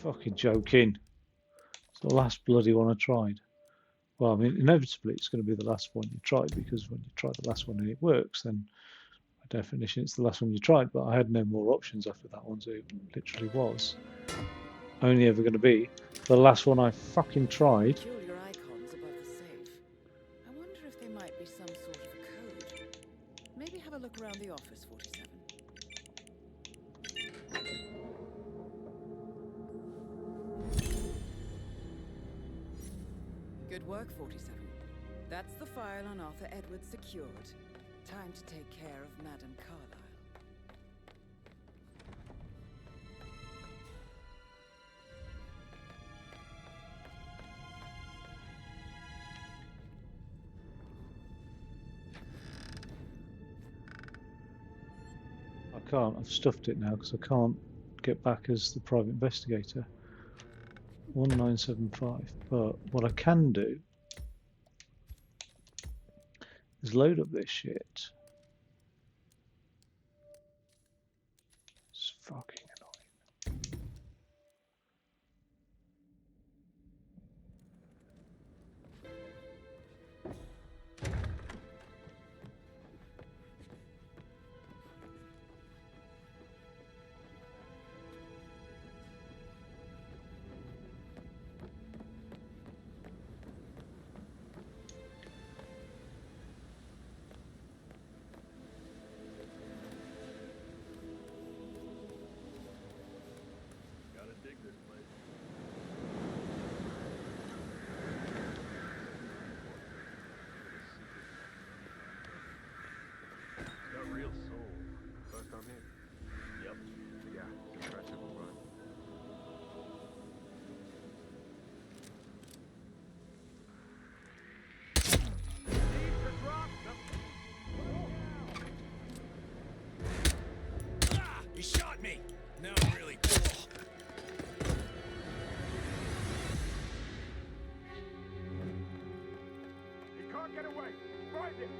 Fucking joking. It's the last bloody one I tried. Well, I mean, inevitably it's going to be the last one you tried, because when you try the last one and it works, then by definition it's the last one you tried. But I had no more options after that one, so it literally was only ever going to be the last one I fucking tried. Peculiar icons above the safe. I wonder if they might be some sort of a code. Maybe have a look around the office, 47. Good work, 47. That's the file on Arthur Edwards secured. Time to take care of Madame Carlyle. I can't. I've stuffed it now because I can't get back as the private investigator. 1975. But what I can do is load up this shit. It's fucking annoying. Gotta dig this place. It's got real soul. First time here? Yep. Yeah, it's impressive, right? Ah! He shot me! Now I'm really cool. He can't get away. Find him.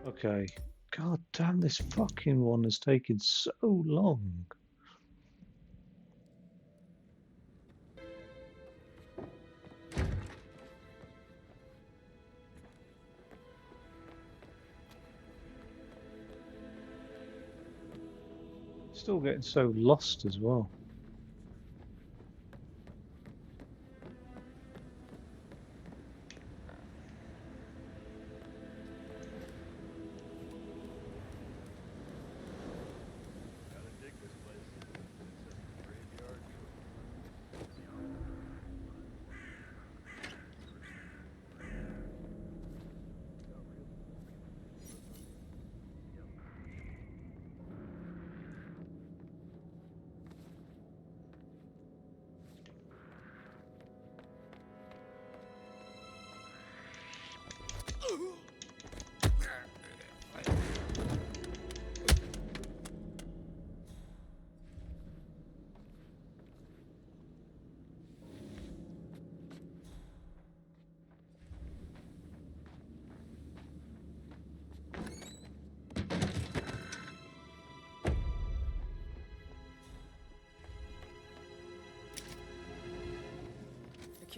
Okay. God damn, this fucking one has taken so long. Still getting so lost as well. Gotta dig this place.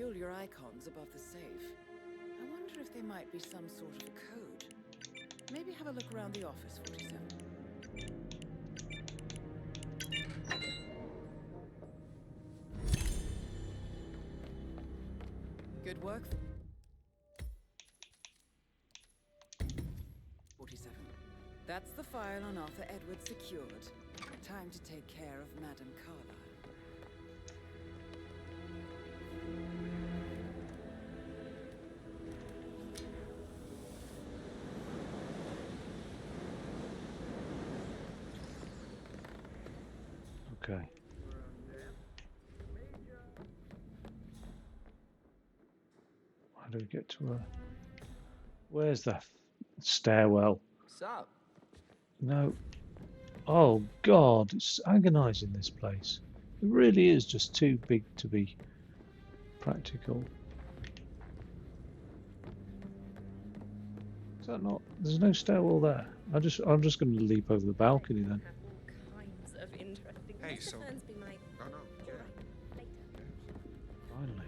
peculiar icons above the safe. I wonder if they might be some sort of a code. Maybe have a look around the office, 47. Good work. 47. That's the file on Arthur Edwards secured. Time to take care of Madame Carlyle. Okay. How do we get to her? Where's the stairwell? What's up? No. Oh God, it's agonizing, this place. It really is just too big to be practical. Is that not? There's no stairwell there. I'm just going to leap over the balcony then. All kinds of interesting. Hey, Mr. so- Fernsby might. No, no, yeah. Later. Finally.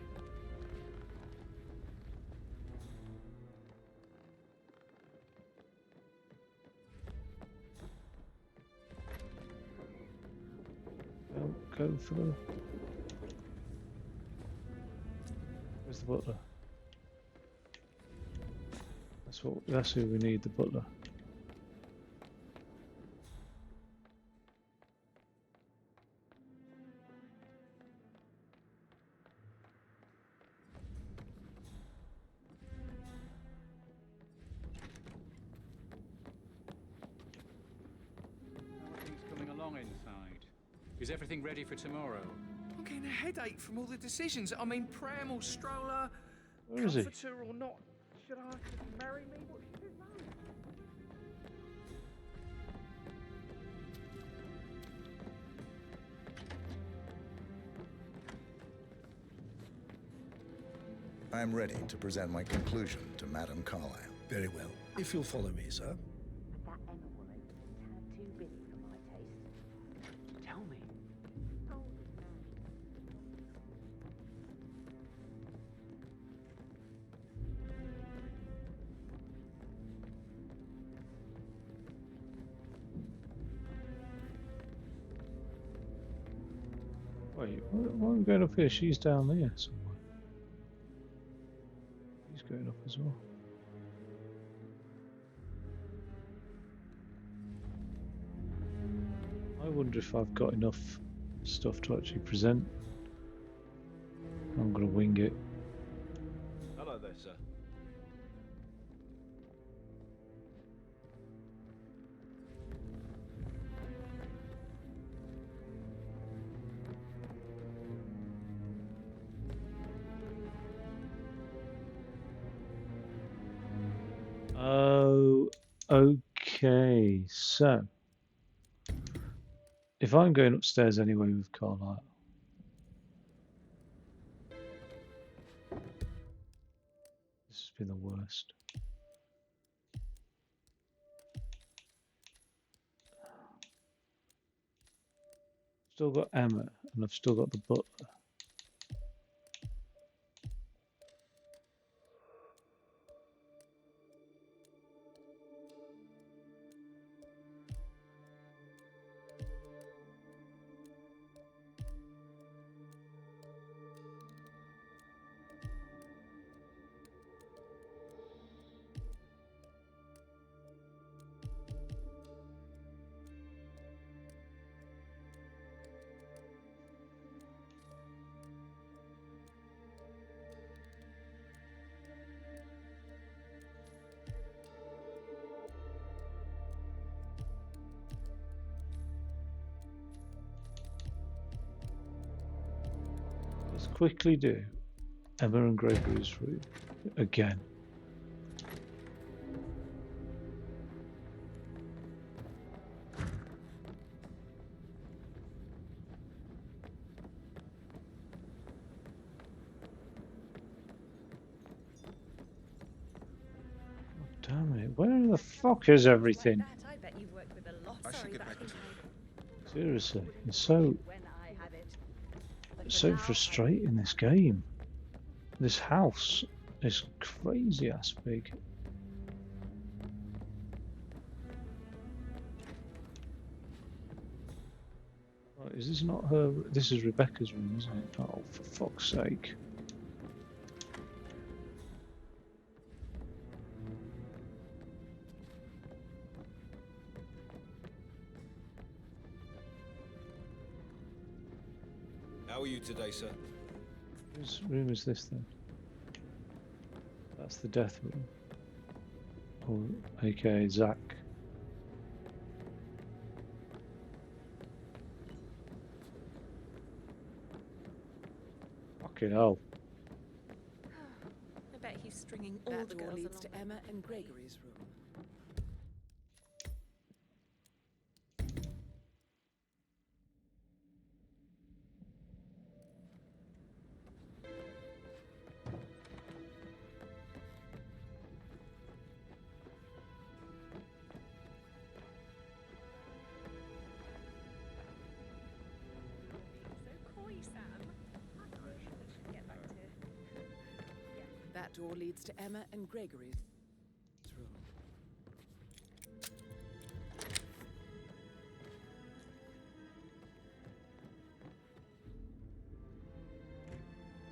Go for the... Where's the butler? That's who we need, the butler. How are things coming along inside? Is everything ready for tomorrow? I'm getting a headache from all the decisions. I mean, pram or stroller, Where is he? comforter or not. Should I ask her to marry me? What should I do? I am ready to present my conclusion to Madame Carlyle. Very well. If you'll follow me, sir. That Emma woman is a tad too busy for my taste. Tell me. Wait, why are we going up here? She's down there somewhere. He's going up as well. I wonder if I've got enough stuff to actually present. I'm going to wing it. Hello there, sir. Oh, okay. So, if I'm going upstairs anyway with Carlisle, this has been the worst. Still got Emma, and I've still got the butler. Let's quickly do Emma and Gregory's room again. Damn it, where the fuck is everything? I bet you've worked with a lot. I should Sorry, get but I back think to Seriously, it's so when I had it. frustrating, this game. This house is crazy ass big. Right, is this not her? This is Rebecca's room, isn't it? Oh, for fuck's sake. How are you today, sir? Whose room is this then? That's the death room. Or aka Zach. Fucking hell. I bet he's stringing all That the door girls leads along to Emma and Gregory's room. That door leads to Emma and Gregory's room.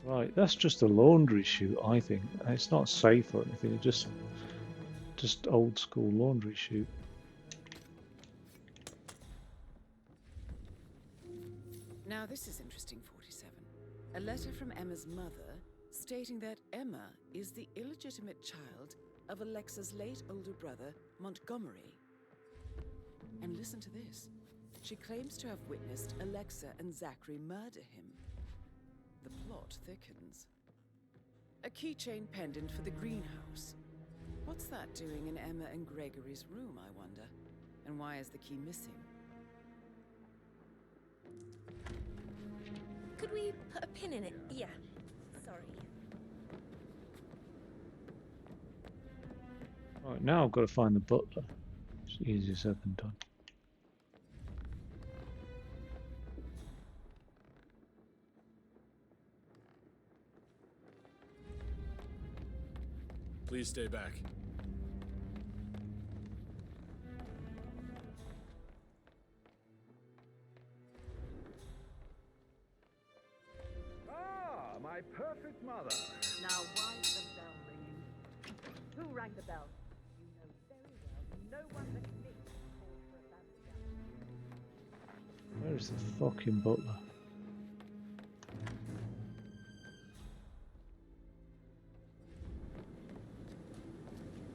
Right, that's just a laundry chute, I think. It's not safe or anything, it's just old school laundry chute. Now this is interesting, 47. A letter from Emma's mother stating that Emma is the illegitimate child of Alexa's late older brother, Montgomery. And listen to this. She claims to have witnessed Alexa and Zachary murder him. The plot thickens. A keychain pendant for the greenhouse. What's that doing in Emma and Gregory's room, I wonder? And why is the key missing? Could we put a pin in it? Yeah. Sorry. Right, now I've got to find the butler. It's easier said than done. Please stay back. Ah, my perfect mother. Now, why's the bell ringing? Who rang the bell? You know very well no one but me called for a family gathering. Where is the fucking butler?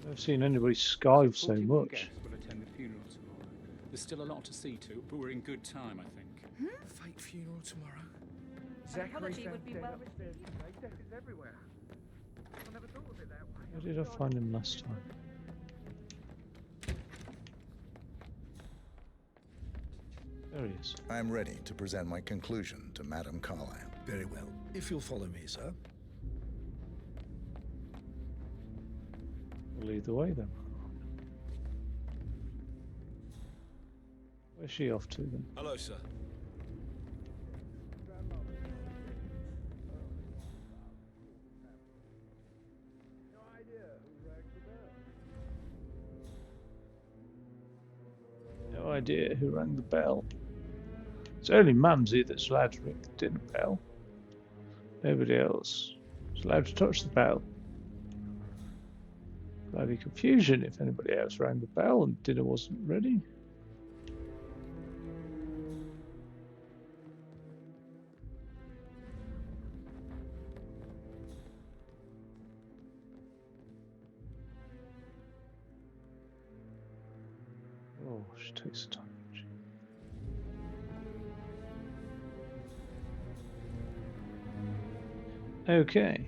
I've seen anybody skive so 41 much. guests will attend the funeral tomorrow. There's still a lot to see to, but we're in good time, I think. Fake funeral tomorrow. Apology would be well received. Death is everywhere. I never thought of it that way. Where did I find him last time? There he is. I'm ready to present my conclusion to Madame Carlyle. Very well. If you'll follow me, sir. We'll lead the way then. Where's she off to then? Hello, sir. No idea who rang the bell. It's only Mamsie that's allowed to ring the dinner bell. Nobody else is allowed to touch the bell. There'd be confusion if anybody else rang the bell and dinner wasn't ready. Oh, she takes her time. Okay.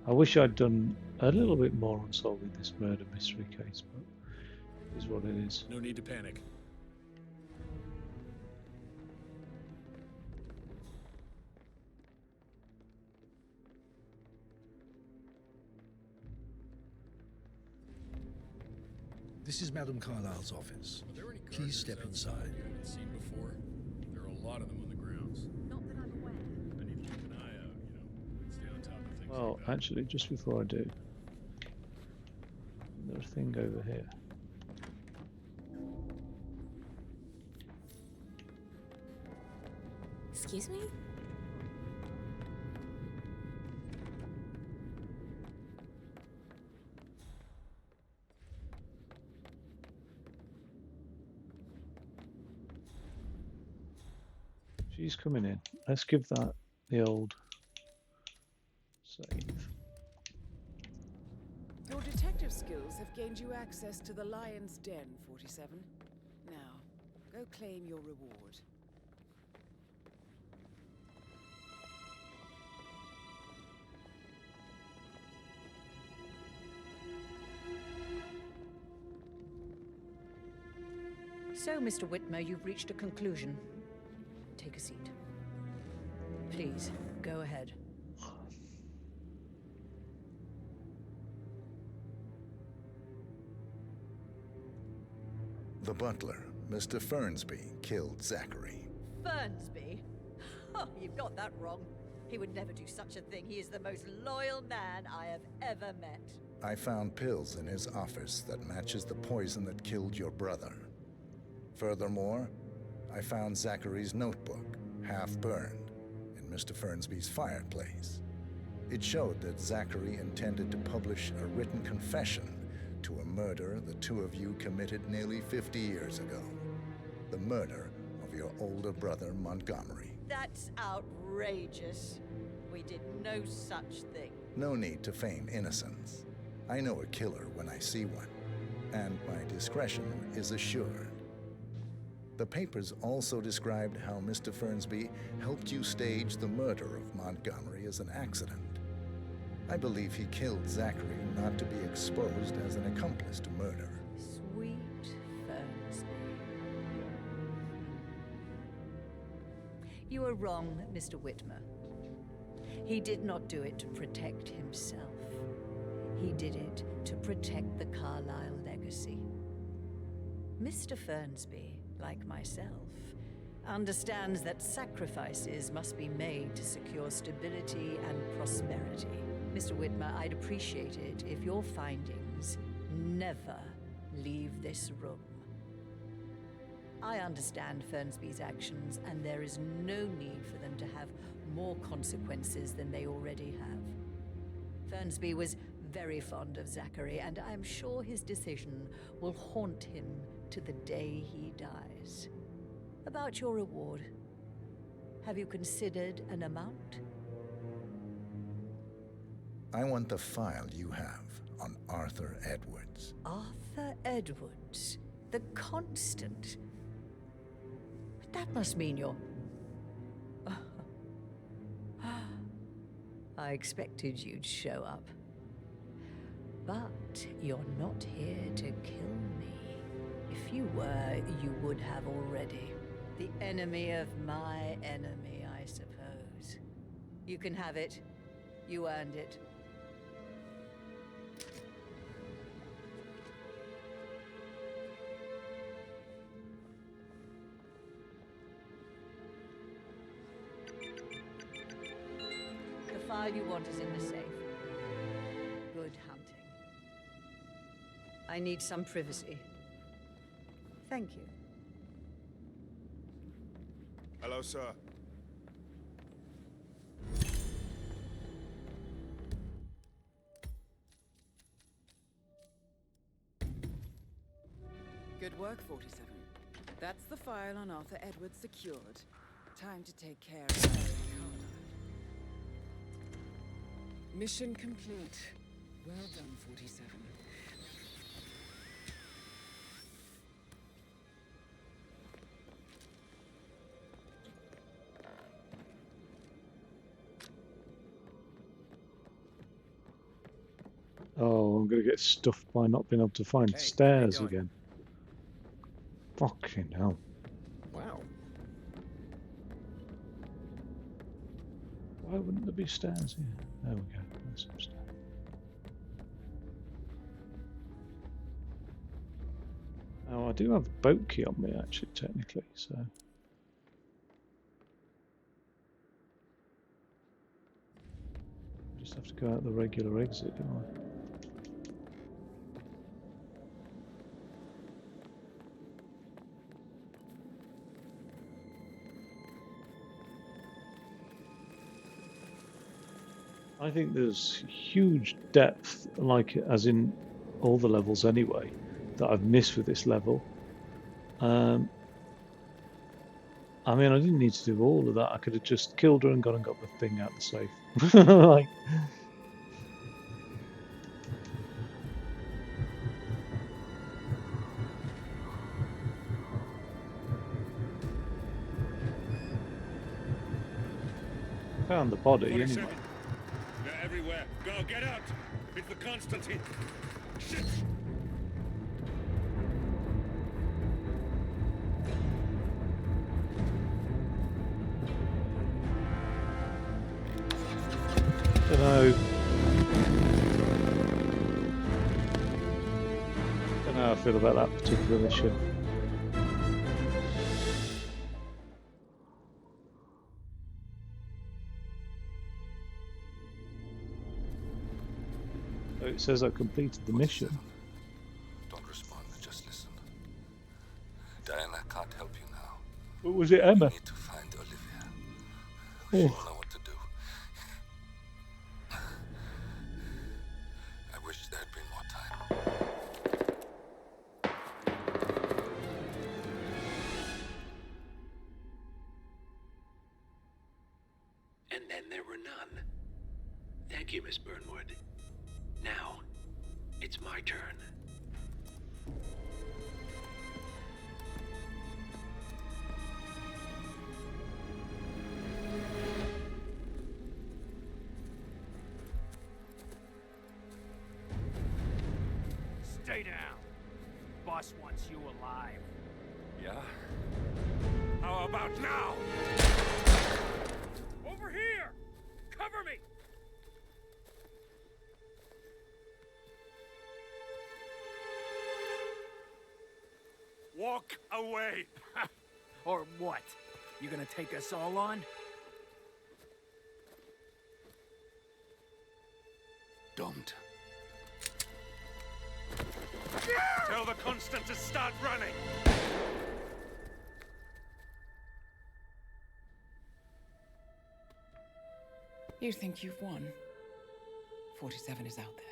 I wish I'd done a little bit more on solving this murder mystery case, but it is what it is. No need to panic. This is Madame Carlyle's office. Are there any Please step inside. you haven't seen before? There are a lot of them on the grounds. Not that I'm aware. I need to keep an eye out, stay on Well, actually, just before I do, there's a thing over here. Excuse me? She's coming in. Let's give that the old save. Your detective skills have gained you access to the Lion's Den, 47. Now, go claim your reward. So, Mr. Whitmer, you've reached a conclusion. Take a seat. Please, go ahead. The butler, Mr. Fernsby, killed Zachary. Fernsby? Oh, you've got that wrong. He would never do such a thing. He is the most loyal man I have ever met. I found pills in his office that matches the poison that killed your brother. Furthermore, I found Zachary's notebook, half burned, in Mr. Fernsby's fireplace. It showed that Zachary intended to publish a written confession to a murder the two of you committed nearly 50 years ago. The murder of your older brother, Montgomery. That's outrageous. We did no such thing. No need to feign innocence. I know a killer when I see one, and my discretion is assured. The papers also described how Mr. Fernsby helped you stage the murder of Montgomery as an accident. I believe he killed Zachary not to be exposed as an accomplice to murder. Sweet Fernsby. You are wrong, Mr. Whitmer. He did not do it to protect himself. He did it to protect the Carlyle legacy. Mr. Fernsby, like myself, understands that sacrifices must be made to secure stability and prosperity. Mr. Whitmer, I'd appreciate it if your findings never leave this room. I understand Fernsby's actions, and there is no need for them to have more consequences than they already have. Fernsby was very fond of Zachary, and I'm sure his decision will haunt him to the day he dies. About your reward, have you considered an amount? I want the file you have on Arthur Edwards. Arthur Edwards, the Constant. That must mean you're... I expected you'd show up. But you're not here to kill me. If you were, you would have already. The enemy of my enemy, I suppose. You can have it. You earned it. The file you want is in the safe. Good hunting. I need some privacy. Thank you. Hello, sir. Good work, 47. That's the file on Arthur Edwards secured. Time to take care of Eric Carlyle. Mission complete. Well done, 47. Oh, I'm going to get stuffed by not being able to find stairs again. Fucking hell. Wow. Why wouldn't there be stairs here? There we go. There's some stairs. Oh, I do have a boat key on me, actually, technically, so... Just have to go out the regular exit, don't I think there's huge depth, like as in all the levels anyway, that I've missed with this level. I mean, I didn't need to do all of that. I could have just killed her and gone and got the thing out the safe. Like, found the body 47. anyway. They're everywhere. Go, get out! It's the Constantine. Shit! Don't know. Don't know how I feel about that particular mission. So it says I completed the mission. Don't respond, just listen. Diana can't help you now. What was it, Emma? You need to find Olivia. Oh. She will know what to do. I wish there had been more time. And then there were none. Thank you, Miss Burnwood. Now, it's my turn. Stay down. Boss wants you alive. Yeah? How about now? Over here! Cover me! Walk away! Or what? You gonna take us all on? Don't. Tell the Constant to start running! You think you've won? 47 is out there.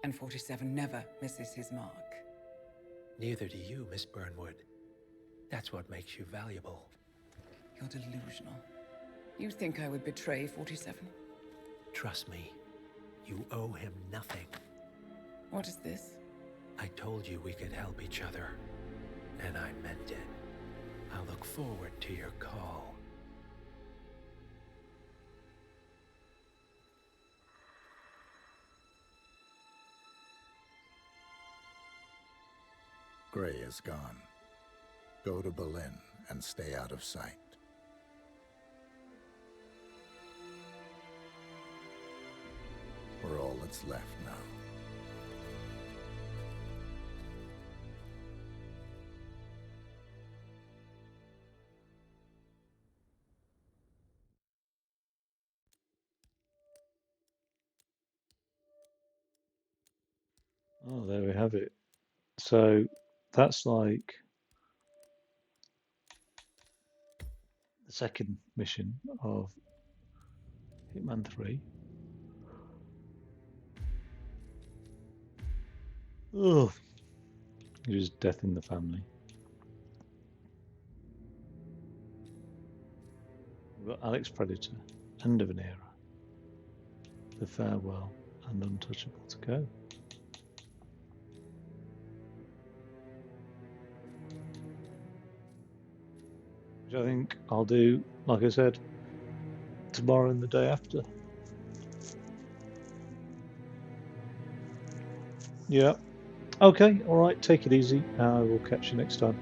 And 47 never misses his mark. Neither do you, Miss Burnwood. That's what makes you valuable. You're delusional. You think I would betray 47? Trust me, you owe him nothing. What is this? I told you we could help each other, and I meant it. I'll look forward to your call. Gray is gone. Go to Berlin and stay out of sight. We're all that's left now. Oh, there we have it. So that's like the second mission of Hitman 3. Ugh. It was death in the family. We've got Alex Predator, End of an Era, The Farewell, and Untouchable to go. Which I think I'll do, like I said, tomorrow and the day after. Yeah. Okay, alright, take it easy. I will catch you next time.